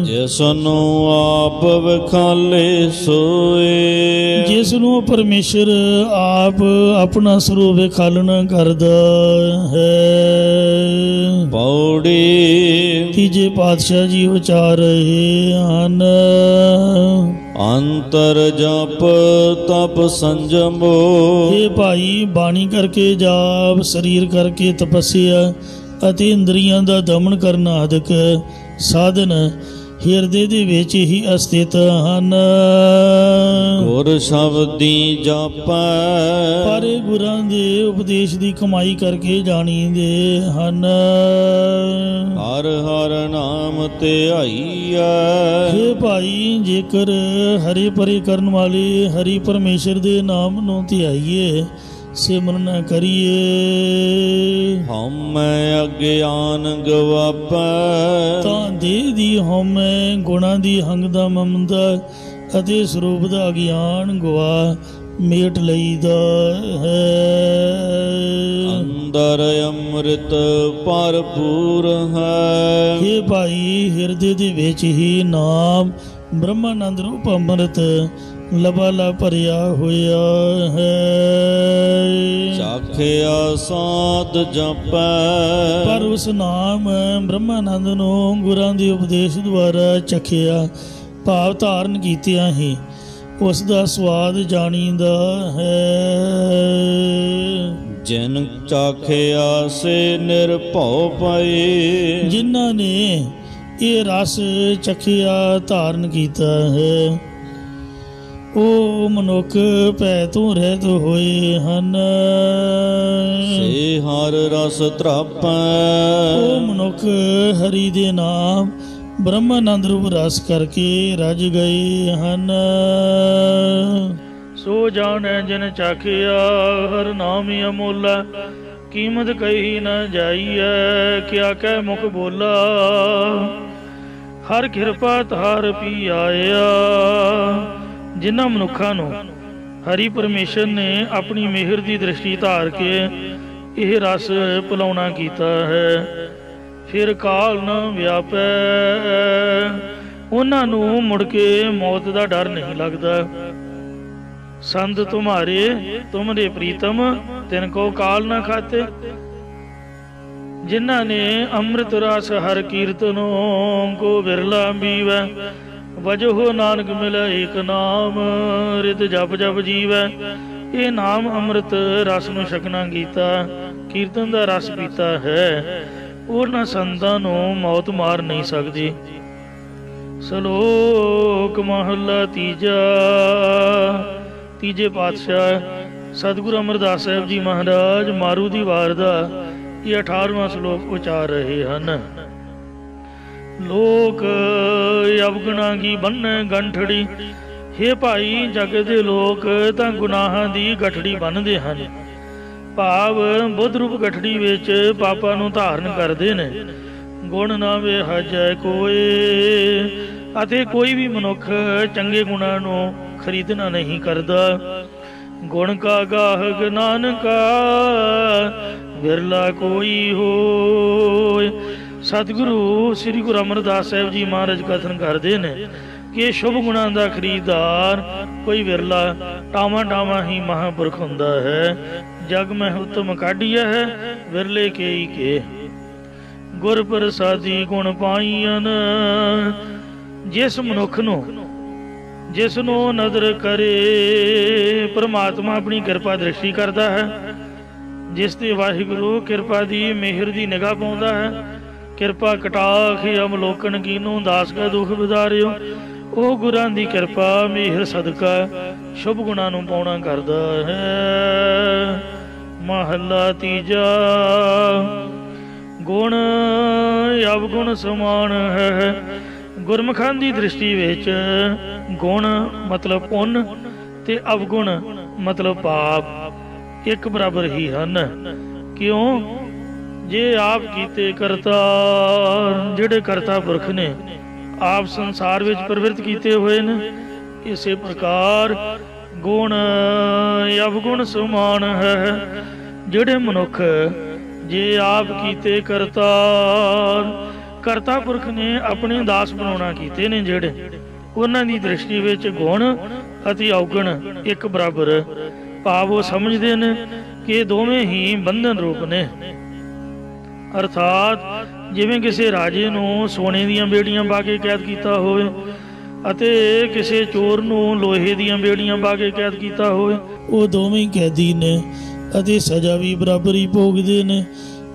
ਜਿਸ ਨੂੰ ਆਪ ਵਿਖਾਲੇ ਸੋਏ, ਜਿਸ ਨੂੰ ਪਰਮੇਸ਼ਰ ਆਪ ਆਪਣਾ ਸਰੂਪ ਵਿਖਾਲਣਾ ਕਰਦਾ ਹੈ। ਪੌੜੀ ਤੀਜੇ ਪਾਤਸ਼ਾਹ ਜੀ ਉਚਾਰ ਰਹੇ ਹਨ। ਅੰਤਰ ਜਪ ਤਪ ਸੰਜਮੋ, ਇਹ ਭਾਈ ਬਾਣੀ ਕਰਕੇ ਜਾਪ, ਸਰੀਰ ਕਰਕੇ ਤਪੱਸਿਆ ਅਤੇ ਇੰਦਰੀਆਂ ਦਾ ਦਮਨ ਕਰਨਾ ਆਦਿਕ ਸਾਧਨ ਹਿਰਦੇ ਦੇ ਵਿੱਚ ਹੀ ਅਸਥਿਤ ਹਨ। ਗੁਰ ਸ਼ਬਦੀ ਜਾਪੈ, ਪਰ ਗੁਰਾਂ ਦੇ ਉਪਦੇਸ਼ ਦੀ ਕਮਾਈ ਕਰਕੇ ਜਾਣੀਦੇ ਹਨ। ਹਰ ਹਰ ਨਾਮ ਧਿਆਈਐ, हे ਭਾਈ, ਜੇਕਰ ਹਰੇ ਪਰੇ ਕਰਨ ਵਾਲੇ ਹਰੀ ਪਰਮੇਸ਼ਰ ਦੇ ਨਾਮ ਨੂੰ ਧਿਆਈਏ, ਸਿਮਰਨ ਕਰੀਏ, ਹਉਮੈ ਅਗਿਆਨ ਗਵਾਪੈ, ਤਾਂ ਦੇਹ ਦੀ ਹਉਮੈ, ਗੁਣਾਂ ਦੀ ਹੰਗਦਾ ਮਮਦਾ ਅਤੇ ਸਰੂਪ ਦਾ ਗਿਆਨ ਗਵਾ ਮੇਟ ਲਈਦਾ ਹੈ। ਅੰਦਰ ਅੰਮ੍ਰਿਤ ਭਰਪੂਰ ਹੈ, हे ਭਾਈ, ਹਿਰਦੇ ਦੇ ਵਿੱਚ ਹੀ ਨਾਮ ਬ੍ਰਹਮਾਨੰਦ ਰੂਪ ਅੰਮ੍ਰਿਤ ਲਬਾਲਾ ਭਰਿਆ ਹੋਇਆ ਹੈ। ਚਾਖਿਆ ਸਾਧ ਜਪੈ, ਪਰ ਉਸ ਨਾਮ ਬ੍ਰਹਮਾਨੰਦ ਨੂੰ ਗੁਰਾਂ ਦੇ ਉਪਦੇਸ਼ ਦੁਆਰਾ ਚਖਿਆ, ਭਾਵ ਧਾਰਨ ਕੀਤਿਆਂ ਹੀ ਉਸ ਦਾ ਸਵਾਦ ਜਾਣੀਦਾ ਹੈ। ਜਿਨ ਚਾਖਿਆ ਸੇ ਨਿਰਭਉ ਪਏ, ਜਿਨ੍ਹਾਂ ਨੇ ਇਹ ਰਸ ਚਖਿਆ, ਧਾਰਨ ਕੀਤਾ ਹੈ, ਉਹ ਮਨੁੱਖ ਭੈ ਤੋਂ ਰਹਿਤ ਹੋਏ ਹਨ। ਸੇ ਹਰ ਰਸ ਤ੍ਰਾਪੈ, ਉਹ ਮਨੁੱਖ ਹਰੀ ਦੇ ਨਾਮ ਬ੍ਰਹਮਾਨੰਦ ਰੂਪ ਰਸ ਕਰਕੇ ਰਜ ਗਏ ਹਨ। ਸੋ ਜਾਣੈ ਜਿਨ ਚਾਖਿਆ ਹਰ ਨਾਮ ਅਮੋਲਾ, ਕੀਮਤ ਕਹੀ ਨ ਜਾਈਐ, ਕਿਆ ਕਹਿ ਮੁਖ ਬੋਲਾ। ਹਰ ਕਿਰਪਾ ਧਾਰ ਪੀ ਆਇਆ। ਜਿਨ੍ਹਾਂ ਮਨੁੱਖਾਂ ਨੂੰ ਹਰੀ ਪਰਮੇਸ਼ਰ ਨੇ ਆਪਣੀ ਮਿਹਰ ਦੀ ਦ੍ਰਿਸ਼ਟੀ ਧਾਰ ਕੇ ਇਹ ਰਸ ਪਿਲਾਉਣਾ ਕੀਤਾ ਹੈ, ਫਿਰ ਕਾਲ ਨਾ ਵਿਆਪੈ, ਉਹਨਾਂ ਨੂੰ ਮੁੜ ਕੇ ਮੌਤ ਦਾ ਡਰ ਨਹੀਂ ਲੱਗਦਾ। ਸੰਤ ਤੁਮਾਰੇ ਤੁਮਰੇ ਪ੍ਰੀਤਮ ਤਿਨ ਕੋ ਕਾਲ ਨਾ ਖਾਤੇ। ਜਿਨ੍ਹਾਂ ਨੇ ਅੰਮ੍ਰਿਤ ਰਸ ਹਰ ਕੀਰਤਨੋਂ ਕੋ ਵਿਰਲਾ ਬੀਵੈ, ਵਜਹੁ ਨਾਨਕ ਮਿਲੈ ਏਕ ਨਾਮ, ਰਿਤ ਜਪ ਜਪ ਜੀਵੈ। ਇਹ ਨਾਮ ਅੰਮ੍ਰਿਤ ਰਸ ਨੂੰ ਛਕਣਾ ਕੀਤਾ, ਕੀਰਤਨ ਦਾ ਰਸ ਪੀਤਾ ਹੈ, ਉਹਨਾਂ ਸੰਤਾਂ ਨੂੰ ਮੌਤ ਮਾਰ ਨਹੀਂ ਸਕਦੀ। ਸ਼ਲੋਕ ਮਹਲਾ ਤੀਜਾ। ਤੀਜੇ ਪਾਤਸ਼ਾਹ ਸਤਿਗੁਰੂ ਅਮਰਦਾਸ ਸਾਹਿਬ ਜੀ ਮਹਾਰਾਜ ਮਾਰੂ ਦੀ ਵਾਰ ਦਾ ਇਹ 18ਵਾਂ ਸ਼ਲੋਕ ਉਚਾਰ ਰਹੇ ਹਨ। ਲੋਕ ਅਵਗੁਣਾਂ ਕੀ ਬੰਨ੍ਹੈ ਗੰਠੜੀ। ਹੇ ਭਾਈ, ਜਗ ਦੇ ਲੋਕ ਤਾਂ ਗੁਨਾਹਾਂ ਦੀ ਗਠੜੀ ਬੰਨ੍ਹਦੇ ਹਨ, ਭਾਵ ਬੁੱਧ ਰੂਪ ਗਠੜੀ ਵਿੱਚ ਪਾਪਾਂ ਨੂੰ ਧਾਰਨ ਕਰਦੇ ਨੇ। ਗੁਣ ਨਾ ਵਿਹਾਜੈ ਕੋਏ, ਅਤੇ ਕੋਈ ਵੀ ਮਨੁੱਖ ਚੰਗੇ ਗੁਣਾਂ ਨੂੰ ਖਰੀਦਣਾ ਨਹੀਂ ਕਰਦਾ। ਗੁਣ ਕਾ ਗਾਹਕ ਨਾਨਕਾ, ਵਿਰਲਾ ਕੋਈ ਹੋਏ। ਸਤਿਗੁਰੂ ਸ੍ਰੀ ਗੁਰੂ ਅਮਰਦਾਸ ਸਾਹਿਬ ਜੀ ਮਹਾਰਾਜ ਕਥਨ ਕਰਦੇ ਨੇ ਕਿ ਸ਼ੁਭ ਗੁਣਾਂ ਦਾ ਖਰੀਦਦਾਰ ਕੋਈ ਵਿਰਲਾ ਟਾਵਾਂ ਟਾਵਾਂ ਹੀ ਮਹਾਂਪੁਰਖ ਹੁੰਦਾ ਹੈ। ਜਗ ਮੈਂ ਉਤਮ ਕਾਢੀਆ ਹੈ, ਵਿਰਲੇ ਕੇਈ ਕੇ। ਗੁਰ ਪ੍ਰਸਾਦੀ ਗੁਣ ਪਾਈਨ। ਜਿਸ ਮਨੁੱਖ ਨੂੰ ਜਿਸ ਨੂੰ ਨਜ਼ਰ ਕਰੇ, ਪਰਮਾਤਮਾ ਆਪਣੀ ਕਿਰਪਾ ਦ੍ਰਿਸ਼ਟੀ ਕਰਦਾ ਹੈ। ਜਿਸ ਤੇ ਵਾਹਿਗੁਰੂ ਕਿਰਪਾ ਦੀ ਮਿਹਰ ਦੀ ਨਿਗਾਹ ਪਾਉਂਦਾ ਹੈ। ਕਿਰਪਾ ਕਟਾਖ ਅਮਲੋਕਨ ਕੀਨੂ ਦਾਸ ਕਾ ਦੁਖ ਵਿਦਾਰਿਓ। ਉਹ ਗੁਰਾਂ ਦੀ ਕਿਰਪਾ ਮਿਹਰ ਸਦਕਾ ਸ਼ੁਭ ਗੁਣਾਂ ਨੂੰ ਪਾਉਣਾ ਕਰਦਾ ਹੈ। ਮਹਲਾ ਤੀਜਾ। ਗੁਣ ਅਵਗੁਣ ਸਮਾਨ ਹੈ। ਗੁਰਮੁਖਾਂ ਦੀ ਦ੍ਰਿਸ਼ਟੀ ਵਿੱਚ ਗੁਣ ਮਤਲਬ ਪੁੰਨ ਤੇ ਅਵਗੁਣ ਮਤਲਬ ਪਾਪ ਇੱਕ ਬਰਾਬਰ ਹੀ ਹਨ। ਕਿਉਂ? ਜੇ ਆਪ ਕੀਤੇ ਕਰਤਾਰ, ਜਿਹੜੇ ਕਰਤਾ ਪੁਰਖ ਨੇ ਆਪ ਸੰਸਾਰ ਵਿੱਚ ਪ੍ਰਵਿਰਤ ਕੀਤੇ ਹੋਏ ਨੇ, ਇਸੇ ਪ੍ਰਕਾਰ ਗੁਣ ਅਵਗੁਣ ਸਮਾਨ ਹੈ। ਜਿਹੜੇ ਮਨੁੱਖ ਜੇ ਆਪ ਕੀਤੇ ਕਰਤਾਰ, ਕਰਤਾ ਪੁਰਖ ਨੇ ਆਪਣੇ ਦਾਸ ਬਣਾਉਣਾ ਕੀਤੇ ਨੇ, ਜਿਹੜੇ ਉਹਨਾਂ ਦੀ ਦ੍ਰਿਸ਼ਟੀ ਵਿੱਚ ਗੁਣ ਅਤੇ ਅਵਗੁਣ ਇੱਕ ਬਰਾਬਰ, ਭਾਵ ਉਹ ਸਮਝਦੇ ਨੇ ਕਿ ਦੋਵੇਂ ਹੀ ਬੰਧਨ ਰੂਪ ਨੇ। ਅਰਥਾਤ ਜਿਵੇਂ ਕਿਸੇ ਰਾਜੇ ਨੂੰ ਸੋਨੇ ਦੀਆਂ ਬੇੜੀਆਂ ਪਾ ਕੇ ਕੈਦ ਕੀਤਾ ਹੋਵੇ ਅਤੇ ਕਿਸੇ ਚੋਰ ਨੂੰ ਲੋਹੇ ਦੀਆਂ ਬੇੜੀਆਂ ਪਾ ਕੇ ਕੈਦ ਕੀਤਾ ਹੋਵੇ, ਉਹ ਦੋਵੇਂ ਕੈਦੀ ਨੇ ਅਤੇ ਸਜ਼ਾ ਵੀ ਬਰਾਬਰ ਹੀ ਭੋਗਦੇ ਨੇ।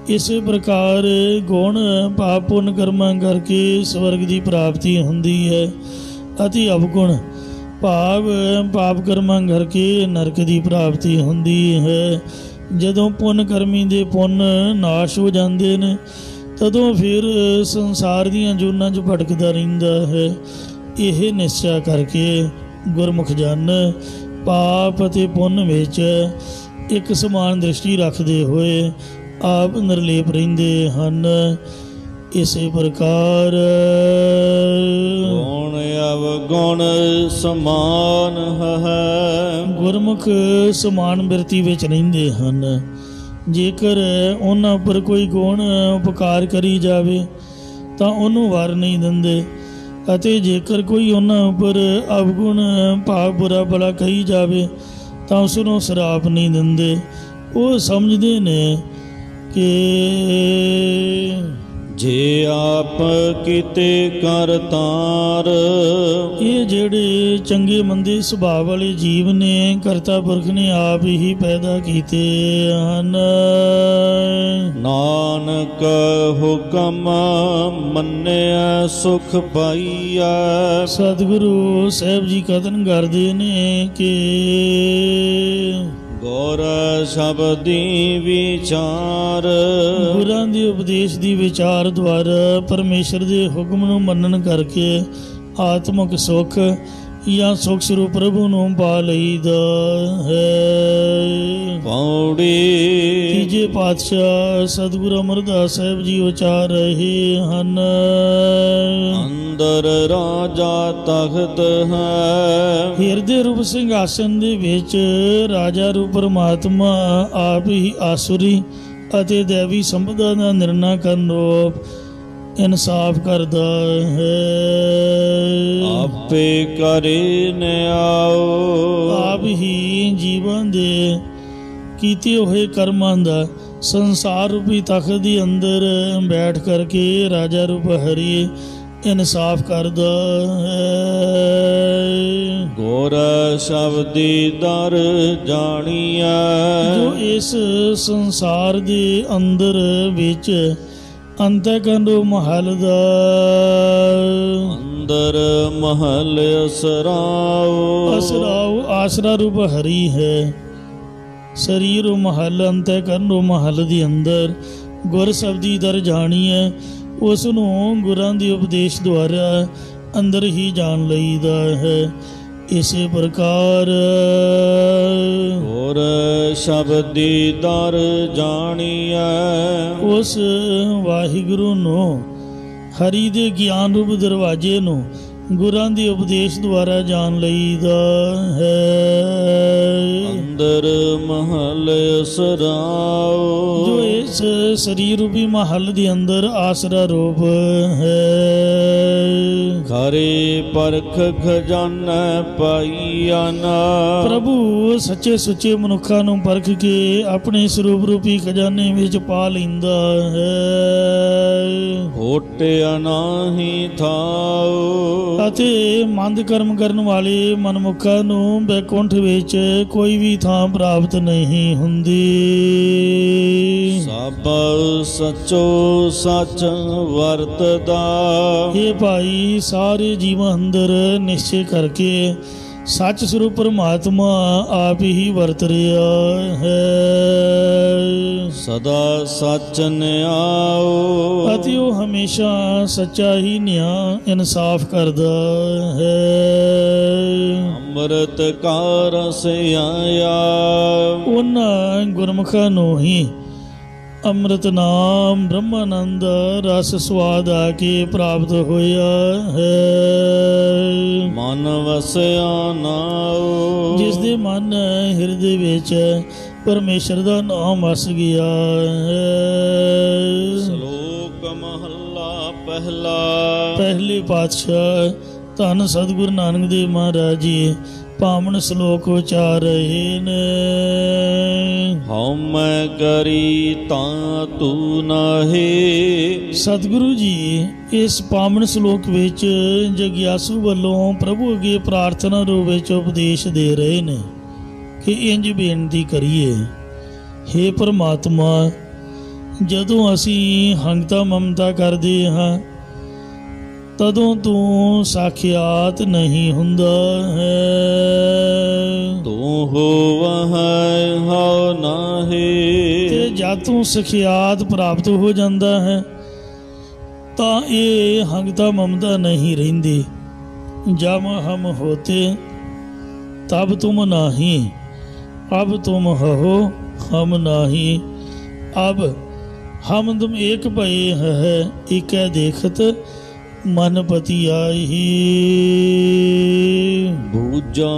ਇਸੇ ਪ੍ਰਕਾਰ ਗੁਣ ਪਾਪ ਪੁੰਨ ਕਰਮਾਂ ਕਰਕੇ ਸਵਰਗ ਦੀ ਪ੍ਰਾਪਤੀ ਹੁੰਦੀ ਹੈ ਅਤੇ ਅਵਗੁਣ ਭਾਵ ਪਾਪ ਕਰਮਾਂ ਕਰਕੇ ਨਰਕ ਦੀ ਪ੍ਰਾਪਤੀ ਹੁੰਦੀ ਹੈ। ਜਦੋਂ ਪੁੰਨ ਕਰਮੀ ਦੇ ਪੁੰਨ ਨਾਸ਼ ਹੋ ਜਾਂਦੇ ਨੇ, ਤਦੋਂ ਫਿਰ ਸੰਸਾਰ ਦੀਆਂ ਜੂਨਾਂ 'ਚ ਭਟਕਦਾ ਰਹਿੰਦਾ ਹੈ। ਇਹ ਨਿਸ਼ਚਾ ਕਰਕੇ ਗੁਰਮੁਖ ਜਨ ਪਾਪ ਅਤੇ ਪੁੰਨ ਵਿੱਚ ਇੱਕ ਸਮਾਨ ਦ੍ਰਿਸ਼ਟੀ ਰੱਖਦੇ ਹੋਏ ਆਪ ਨਿਰਲੇਪ ਰਹਿੰਦੇ ਹਨ। ਇਸੇ ਪ੍ਰਕਾਰ ਗੁਣ ਅਵਗੁਣ ਸਮਾਨ ਹੈ। ਗੁਰਮੁਖ ਸਮਾਨ ਬਿਰਤੀ ਵਿੱਚ ਰਹਿੰਦੇ ਹਨ। ਜੇਕਰ ਉਹਨਾਂ ਉੱਪਰ ਕੋਈ ਗੁਣ ਉਪਕਾਰ ਕਰੀ ਜਾਵੇ ਤਾਂ ਉਹਨੂੰ ਵਾਰ ਨਹੀਂ ਦਿੰਦੇ, ਅਤੇ ਜੇਕਰ ਕੋਈ ਉਹਨਾਂ ਉੱਪਰ ਅਵਗੁਣ ਭਾਵ ਬੁਰਾ ਭਲਾ ਕਹੀ ਜਾਵੇ ਤਾਂ ਉਸ ਨੂੰ ਸਰਾਪ ਨਹੀਂ ਦਿੰਦੇ। ਉਹ ਸਮਝਦੇ ਨੇ ਕਿ ਜੇ ਆਪ ਕੀਤੇ ਕਰਤਾਰ। ਇਹ ਜਿਹੜੇ ਚੰਗੇ ਮੰਦੇ ਸੁਭਾਅ ਵਾਲੇ ਜੀਵ ਨੇ, ਕਰਤਾ ਪੁਰਖ ਨੇ ਆਪ ਹੀ ਪੈਦਾ ਕੀਤੇ ਹਨ। ਨਾਨਕ ਹੁਕਮ ਮੰਨਿਆ ਸੁਖ ਪਾਈਐ। ਸਤਿਗੁਰੂ ਸਾਹਿਬ ਜੀ ਕਥਨ ਕਰਦੇ ਨੇ ਕਿ ਗੁਰ ਸ਼ਬਦੀ ਵਿਚਾਰ। ਗੁਰਾਂ ਦੇ ਉਪਦੇਸ਼ ਦੀ ਵਿਚਾਰ ਦੁਆਰਾ ਪਰਮੇਸ਼ਰ ਦੇ ਹੁਕਮ ਨੂੰ ਮੰਨਣ ਕਰਕੇ ਆਤਮਿਕ ਸੁਖ ਜਾਂ ਸੁਖ ਸਰੂਪ ਪ੍ਰਭੂ ਨੂੰ ਪਾ ਲਈਦਾ ਹੈ। ਪੌੜੀ ਤੀਜੇ ਪਾਤਸ਼ਾਹ ਸਤਿਗੁਰੂ ਅਮਰਦਾਸ ਸਾਹਿਬ ਜੀ ਉਚਾਰ ਰਹੇ ਹਨ। ਅੰਦਰ ਰਾਜਾ ਤਖਤ ਹੈ, ਹਿਰਦੇ ਰੂਪ ਸਿੰਘਾਸਨ ਦੇ ਵਿੱਚ ਰਾਜਾ ਰੂਪ ਪਰਮਾਤਮਾ ਆਪ ਹੀ ਆਸੁਰੀ ਅਤੇ ਦੇਵੀ ਸੰਪਦਾ ਦਾ ਨਿਰਣਾ ਕਰਨ ਰੂਪ ਇਨਸਾਫ ਕਰਦਾ ਹੈ। ਆਪੇ ਕਰੇ ਨਿਆਓ, ਆਪ ਹੀ ਜੀਵਨ ਦੇ ਕੀਤੇ ਹੋਏ ਕਰਮਾਂ ਦਾ ਸੰਸਾਰ ਰੂਪੀ ਤਖਤ ਦੇ ਅੰਦਰ ਬੈਠ ਕਰਕੇ ਰਾਜਾ ਰੂਪ ਹਰੀ ਇਨਸਾਫ ਕਰਦਾ ਹੈ। ਗੁਰ ਸ਼ਬਦੀ ਦਰ ਜਾਣੀਐ, ਜੋ ਇਸ ਸੰਸਾਰ ਦੇ ਅੰਦਰ ਵਿੱਚ ਅੰਤਕੰਡ ਮਹਲ ਦਾ ਅੰਦਰ ਮਹਲ ਅਸਰਾਓ, ਅਸਰਾਉ ਆਸਰਾ ਰੂਪ ਹਰੀ ਹੈ। ਸਰੀਰ ਮਹਲ ਅੰਤਕੰਡ ਮਹਲ ਦੇ ਅੰਦਰ ਗੁਰ ਸ਼ਬਦੀ ਦਰ ਜਾਣੀਐ, ਉਸ ਨੂੰ ਗੁਰਾਂ ਦੇ ਉਪਦੇਸ਼ ਦੁਆਰਾ ਅੰਦਰ ਹੀ ਜਾਣ ਲਈਦਾ ਹੈ। ਇਸੇ ਪ੍ਰਕਾਰ ਗੁਰ ਸ਼ਬਦੀ ਦਰ ਜਾਣੀਐ, ਉਸ ਵਾਹਿਗੁਰੂ ਨੂੰ ਹਰੀ ਦੇ ਗਿਆਨ ਰੂਪ ਦਰਵਾਜ਼ੇ ਨੂੰ ਗੁਰਾਂ ਦੇ ਉਪਦੇਸ਼ ਦੁਆਰਾ ਜਾਣ ਲਈਦਾ ਹੈ। ਅੰਦਰ ਮਹਲ ਅਸਰਾਓ, ਜੋ ਇਸ ਸਰੀਰ ਰੂਪੀ ਮਹਲ ਦੇ ਅੰਦਰ ਆਸਰਾ ਰੂਪ ਹੈ। ਖਰੇ ਪਰਖ ਖਜ਼ਾਨਾ ਪਾਈਆ ਨਾ, ਪ੍ਰਭੂ ਸੱਚੇ ਸੁੱਚੇ ਮਨੁੱਖਾਂ ਨੂੰ ਪਰਖ ਕੇ ਆਪਣੇ ਸਰੂਪ ਰੂਪੀ ਖਜ਼ਾਨੇ ਵਿੱਚ ਪਾ ਲੈਂਦਾ ਹੈ। ਹੋਟਿਆ ਨਾਹੀ ਥਾਓ, ਅਤੇ ਮੰਦ ਕਰਮ ਕਰਨ ਵਾਲੇ ਮਨਮੁੱਖਾਂ ਨੂੰ ਬੈਕੁੰਠ ਵਿੱਚ ਕੋਈ ਵੀ ਥਾਂ ਪ੍ਰਾਪਤ ਨਹੀਂ ਹੁੰਦੀ। ਸਭ ਸਚੋ ਸਚ ਵਰਤਦਾ, ਇਹ ਭਾਈ ਸਾਰੇ ਜੀਵਾਂ ਅੰਦਰ ਨਿਸ਼ਚੈ ਕਰਕੇ ਸੱਚ ਸਰੂਪ ਪਰਮਾਤਮਾ ਆਪ ਹੀ ਵਰਤ ਰਿਹਾ ਹੈ। ਸਦਾ ਸਚ ਨਿਆਓ, ਅਤੇ ਉਹ ਹਮੇਸ਼ਾ ਸੱਚਾ ਹੀ ਨਿਆਂ ਇਨਸਾਫ ਕਰਦਾ ਹੈ। ਅੰਮ੍ਰਿਤ ਕਾ ਰਸ ਆਇਆ, ਉਹਨਾਂ ਗੁਰਮੁਖਾਂ ਨੂੰ ਹੀ ਅੰਮ੍ਰਿਤ ਨਾਮ ਬ੍ਰਹਮਾਨੰਦ ਰਸ ਸਵਾਦ ਆ ਕੇ ਪ੍ਰਾਪਤ ਹੋਇਆ ਹੈ। ਮਨ ਵਸਿਆ ਨਾਉ, ਜਿਸ ਦੇ ਮਨ ਹਿਰਦੇ ਵਿੱਚ ਪਰਮੇਸ਼ਰ ਦਾ ਨਾਮ ਵਸ ਗਿਆ ਹੈ। ਸ਼ਲੋਕ ਮਹੱਲਾ ਪਹਿਲਾ, ਪਹਿਲੇ ਪਾਤਸ਼ਾਹ ਧੰਨ ਸਤਿਗੁਰੂ ਨਾਨਕ ਦੇਵ ਮਹਾਰਾਜ ਜੀ ਪਾਵਨ ਸ਼ਲੋਕ ਉਚਾਰ ਰਹੇ ਨੇ। ਹਉ ਮੈਂ ਕਰੀ ਤਾਂ ਤੂੰ ਨਾਹੀ, ਸਤਿਗੁਰੂ ਜੀ ਇਸ ਪਾਵਨ ਸ਼ਲੋਕ ਵਿੱਚ ਜਗਿਆਸੂ ਵੱਲੋਂ ਪ੍ਰਭੂ ਅੱਗੇ ਪ੍ਰਾਰਥਨਾ ਰੂਪ ਵਿੱਚ ਉਪਦੇਸ਼ ਦੇ ਰਹੇ ਨੇ ਕਿ ਇੰਜ ਬੇਨਤੀ ਕਰੀਏ, ਹੇ ਪਰਮਾਤਮਾ, ਜਦੋਂ ਅਸੀਂ ਹੰਗਤਾ ਮਮਤਾ ਕਰਦੇ ਹਾਂ ਤਦੋਂ ਤੂੰ ਸਾਖਿਆਤ ਨਹੀਂ ਹੁੰਦਾ ਹੈ। ਤੂੰ ਹੋਵਹਿ ਹਉ ਨਾਹੀ, ਤੇ ਜਦ ਤੂੰ ਸਖਿਆਤ ਪ੍ਰਾਪਤ ਹੋ ਜਾਂਦਾ ਹੈ ਤਾਂ ਇਹ ਹੰਗਤਾ ਮਮਤਾ ਨਹੀਂ ਰਹਿੰਦੀ। ਜਬ ਹਮ ਹੋਤੇ ਤਬ ਤੁਮ ਨਾਹੀ, ਅਬ ਤੁਮ ਹੋ ਹਮ ਨਾਹੀ, ਅਬ ਹਮ ਤੁਮ ਏਕ ਭਏ ਹੈ, ਏਕੈ ਦੇਖਤ ਮਨ ਪਤੀ ਆਈ। ਬੂਝਾ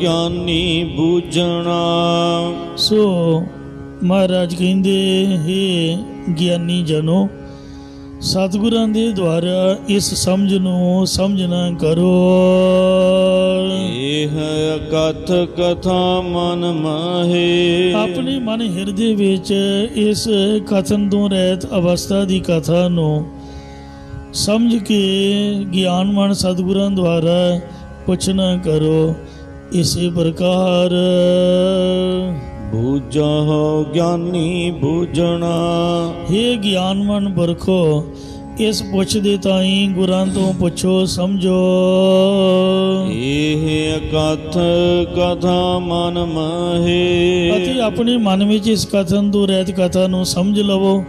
ਗਿਆਨੀ ਬੂਝਣਾ, ਸੋ ਮਹਾਰਾਜ ਕਹਿੰਦੇ, ਹੇ ਗਿਆਨੀ ਜਨੋ, ਸਤਿਗੁਰਾਂ ਦੇ ਦੁਆਰਾ ਇਸ ਸਮਝ ਨੂੰ ਸਮਝਣਾ ਕਰੋ। ਇਹ ਕਥ ਕਥਾ ਮਨ ਮਾਹੇ, ਆਪਣੇ ਮਨ ਹਿਰਦੇ ਵਿੱਚ ਇਸ ਕਥਨ ਤੋਂ ਰਹਿਤ ਅਵਸਥਾ ਦੀ ਕਥਾ ਨੂੰ ਸਮਝ ਕੇ ਗਿਆਨਵਾਨ ਸਤਿਗੁਰਾਂ ਦੁਆਰਾ ਪੁੱਛਣਾ ਕਰੋ। ਇਸੇ ਪ੍ਰਕਾਰ ਬੂਝਾ ਗਿਆਨੀ ਬੂਝਣਾ, ਹੇ ਗਿਆਨਵਾਨ ਪੁਰਖੋ, ਇਸ ਪੁੱਛਦੇ ਤਾਈਂ ਗੁਰਾਂ ਤੋਂ ਪੁੱਛੋ ਸਮਝੋ। ਇਹ ਕਥ ਕਥਾ ਮਨ ਮਾਹੇ, ਅਤੇ ਆਪਣੇ ਮਨ ਵਿੱਚ ਇਸ ਕਥਨ ਤੋਂ ਰਹਿਤ ਕਥਾ ਨੂੰ ਸਮਝ ਲਵੋ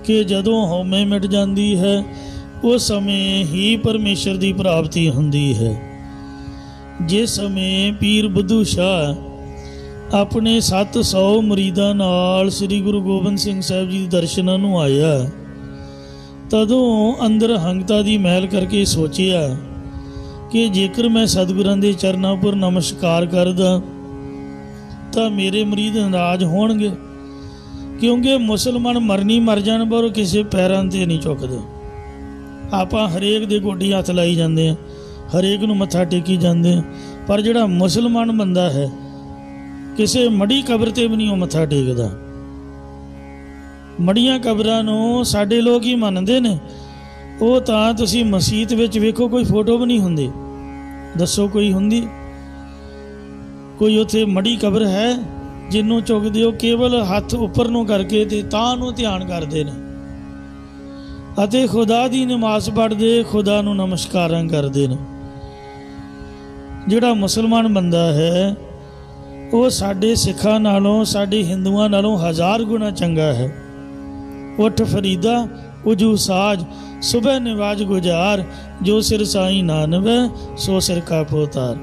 ਕਿ ਜਦੋਂ ਹਉਮੈ ਮਿਟ ਜਾਂਦੀ ਹੈ ਉਸ ਸਮੇਂ ਹੀ ਪਰਮੇਸ਼ਰ ਦੀ ਪ੍ਰਾਪਤੀ ਹੁੰਦੀ ਹੈ। जिस समय पीर बुद्धू शाह अपने 700 मुरीदां नाल श्री गुरु गोबिंद सिंह साहब जी दे दर्शनां नूं आया, तदों अंदर हंगता दी महल करके सोचिया कि जेकर मैं सतगुरां दे चरनां पर नमस्कार करदा तां मेरे मुरीद नाराज होणगे, क्योंकि मुसलमान मरनी मर जाण पर किसी पैरां ते नहीं चुकदे। आपां हरेक दे गोड्डी हत्थ लाई जांदे आ, हरेक नूं मत्था टेकी जांदे आ, पर जिहड़ा मुसलमान बंदा है किसी मड़ी कबर ते भी नहीं वो मत्था टेकदा। मड़ियां कबरां नूं साडे लोग ही मनदे ने, वो तां तुसीं मसीत विच वेखो कोई फोटो भी नहीं हुंदी, दसो कोई हुंदी? कोई उत्थे मड़ी कबर है जिन्नों चुकदे हो? केवल हत्थ उपर नूं करके ते तां नूं ध्यान करदे ने अते खुदा दी नमाज़ पढ़दे, खुदा नूं नमस्कारां करदे ने। जिहड़ा मुसलमान बंदा है वो साडे सिखां नालों साडे हिंदुआं नालों 1000 गुना चंगा है। उठ फरीदा उजू साज, सुबह निवाज गुजार, जो सिर साईं नानवे सो सिर का पोतार।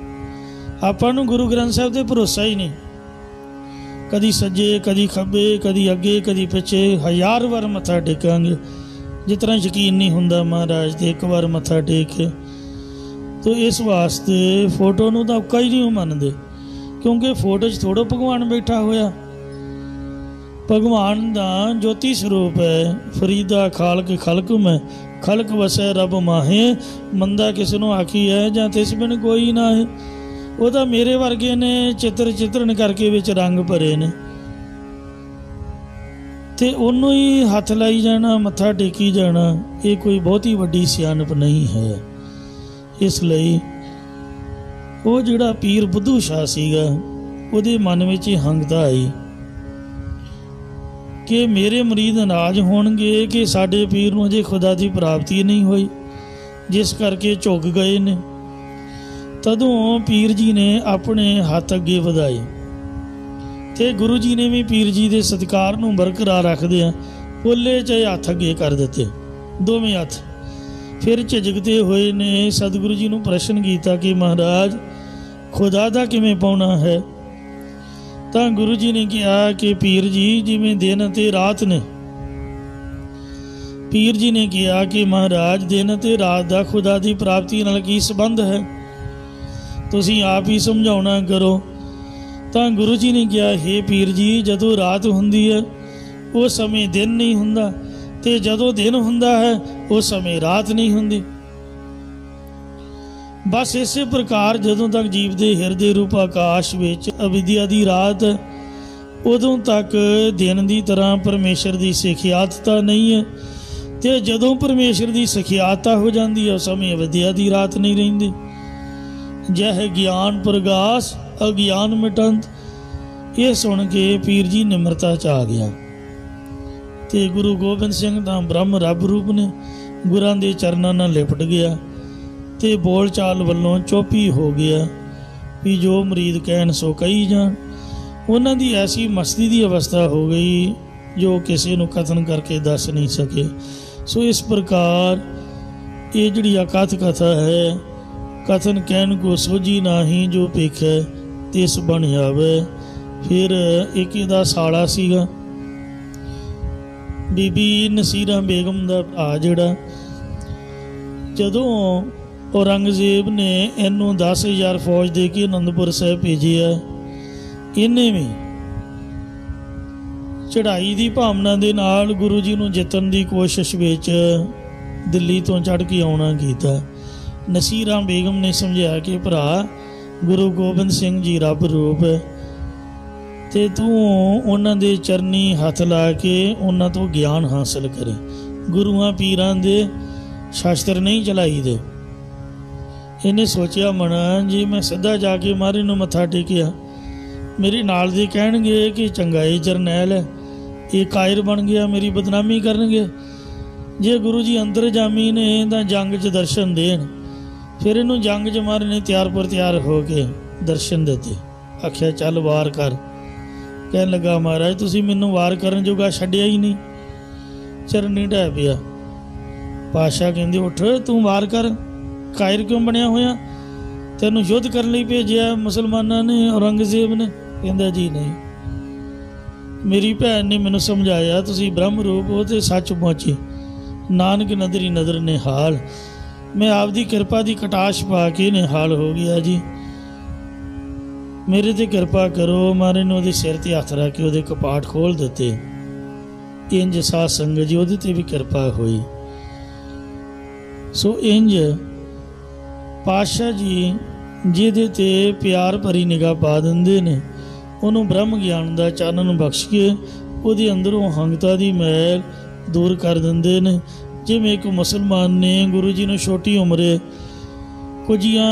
आपां नूं गुरु ग्रंथ साहिब ते भरोसा ही नहीं, कदी सज्जे कदी खब्बे कदी अगे कदी पिछे 1000 वार मत्था टेकांगे, जिस तरह यकीन नहीं हुंदा महाराज ते एक बार मत्था टेक के। तो इस वास्ते फोटो नूं तां उक्का ही नहीं मनदे, क्योंकि फोटो 'च थोड़ा भगवान बैठा होया। भगवान दा ज्योति स्वरूप है। फरीदा खालक खलक में खलक वसै रब माहे, मंदा किस नूं आखी है जां तिस बिन कोई ना है। वो तां मेरे वर्गे ने चित्र चित्रण करके विच रंग भरे ने, ते उन्हों ही हथ लाई जाना, मत्था टेकी जाना, ये कोई बहुत ही वड्डी सियाणप नहीं है। इसलिए वो जिहड़ा पीर बुद्धू शाह सीगा, उहदे मन विच हंगता आई कि मेरे मुरीद नाराज होणगे कि साडे पीर नूं अजे खुदा की प्राप्ति नहीं हुई, जिस करके झुक गए ने। तदों पीर जी ने अपने हथ अगे वधाए ते गुरु जी ने भी पीर जी के सत्कार नूं बरकरार रखदिआं पोले चाहे हथ अगे कर दिते, दोवें हथ। फिर झिझकते हुए ने सतगुरु जी नूं प्रश्न किया कि महाराज खुदा दा किवें पाउणा है? तां गुरु जी ने कहा कि पीर जी जिवें दिन ते रात ने। पीर जी ने कहा कि महाराज दिन ते रात दा खुदा की प्राप्ति नाल की संबंध है, तुसीं आप ही समझाउणा करो। तां गुरु जी ने कहा हे पीर जी, जदों रात हुंदी है उस समय दिन नहीं हुंदा, ते जदों दिन हुंदा है उस समय रात नहीं हुंदी। बस इसे प्रकार जदों तक जीव दे हिरदे रूप आकाश विच अविद्या दी रात, उदों तक दिन की तरह परमेश्वर की सिखियातता नहीं है, ते जदों परमेश्वर की सिखियातता हो जाती है उस समय अविद्या की रात नहीं रहिंदी। जह ज्ञान प्रगास अज्ञान मिटंत। ये सुन के पीर जी निमरता च आ गया, ते गुरु गोबिंद सिंह दा ब्रह्म रब रूप ने गुरां दे चरनां नाल लिपट गया, ते बोल चाल वल्लों चुप ही हो गया भी जो मरीद कहन सो कही जान। उन्हां दी ऐसी मस्ती दी अवस्था हो गई जो किसी नूं कथन करके दस नहीं सके। सो इस प्रकार ये जिहड़ी अकथ कथा है, कथन कहन को सोझी नाही, जो पेखै तिस बन आवे। फिर एक इहदा साला सीगा, बीबी नसीरा बेगम दा भरा जिहड़ा, जदों औरंगजेब ने इनू 10,000 फौज दे के आनंदपुर साहिब भेजिया, इन्हें भी चढ़ाई की भावना दे नाल गुरु जी नूं जितन की कोशिश विच दिल्ली तो चढ़ के आउणा कीता। नसीरा बेगम ने समझाया कि भरा गुरु गोबिंद सिंह जी रब रूप है, ते तू उन्हां दे चरनी हथ ला के उन्हां तो ज्ञान हासिल करे। गुरुआं पीरां दे शास्त्र नहीं चलाई दे। इन्हें सोचिया मना जी मैं सीधा जाके महाराज नूं मत्था टेकिया, मेरे नाल दे कहणगे कि चंगा ये जरनैल है, ये कायर बन गया, मेरी बदनामी करनगे। जे गुरु जी अंदर जामी ने तां जंग च दर्शन देन। फिर इनू जंग च महाराज ने तैयार पर तैयार हो के दर्शन देते। आख्या चल वार कर। कहन लगा महाराज तुसीं मैनू वार करन जोगा छड्डिया ही नहीं, चरनी ढह पिया। पातशाह कहंदे उठ तू वार कर, कायर क्यों बनया होया? ਤੈਨੂੰ ਯੁੱਧ ਕਰਨ ਲਈ ਭੇਜਿਆ ਮੁਸਲਮਾਨਾਂ ਨੇ, ਔਰੰਗਜ਼ੇਬ ਨੇ? ਕਹਿੰਦਾ ਜੀ ਨਹੀਂ, ਮੇਰੀ ਭੈਣ ਨੇ ਮੈਨੂੰ ਸਮਝਾਇਆ ਤੁਸੀਂ ਬ੍ਰਹਮ ਰੂਪ ਹੋ ਤੇ ਸੱਚਮੁੱਚ ਨਾਨਕ ਨਦਰੀ ਨਦਰ ਨਿਹਾਲ। ਮੈਂ ਆਪਦੀ ਕਿਰਪਾ ਦੀ ਕਟਾਸ਼ ਪਾ ਕੇ ਨਿਹਾਲ ਹੋ ਗਿਆ ਜੀ, ਮੇਰੇ ਤੇ ਕਿਰਪਾ ਕਰੋ। ਮਹਾਰਾਜ ਨੇ ਉਹਦੇ ਸਿਰ ਤੇ ਹੱਥ ਰੱਖ ਕੇ ਉਹਦੇ ਕਪਾਟ ਖੋਲ ਦਿੱਤੇ। ਇੰਜ ਸਾਧ ਸੰਗਤ ਜੀ ਉਹਦੇ ਤੇ ਵੀ ਕਿਰਪਾ ਹੋਈ। ਸੋ ਇੰਜ ਪਾਤਸ਼ਾਹ ਜੀ ਜਿਹਦੇ ਤੇ ਪਿਆਰ ਭਰੀ ਨਿਗਾਹ ਪਾ ਦਿੰਦੇ ਨੇ, ਉਹਨੂੰ ਬ੍ਰਹਮ ਗਿਆਨ ਦਾ ਚਾਨਣ ਬਖਸ਼ ਕੇ ਉਹਦੇ ਅੰਦਰੋਂ ਹੰਗਤਾ ਦੀ ਮੈਲ ਦੂਰ ਕਰ ਦਿੰਦੇ ਨੇ। ਜਿਵੇਂ ਇੱਕ ਮੁਸਲਮਾਨ ਨੇ ਗੁਰੂ ਜੀ ਨੂੰ ਛੋਟੀ ਉਮਰੇ ਕੁਝੀਆਂ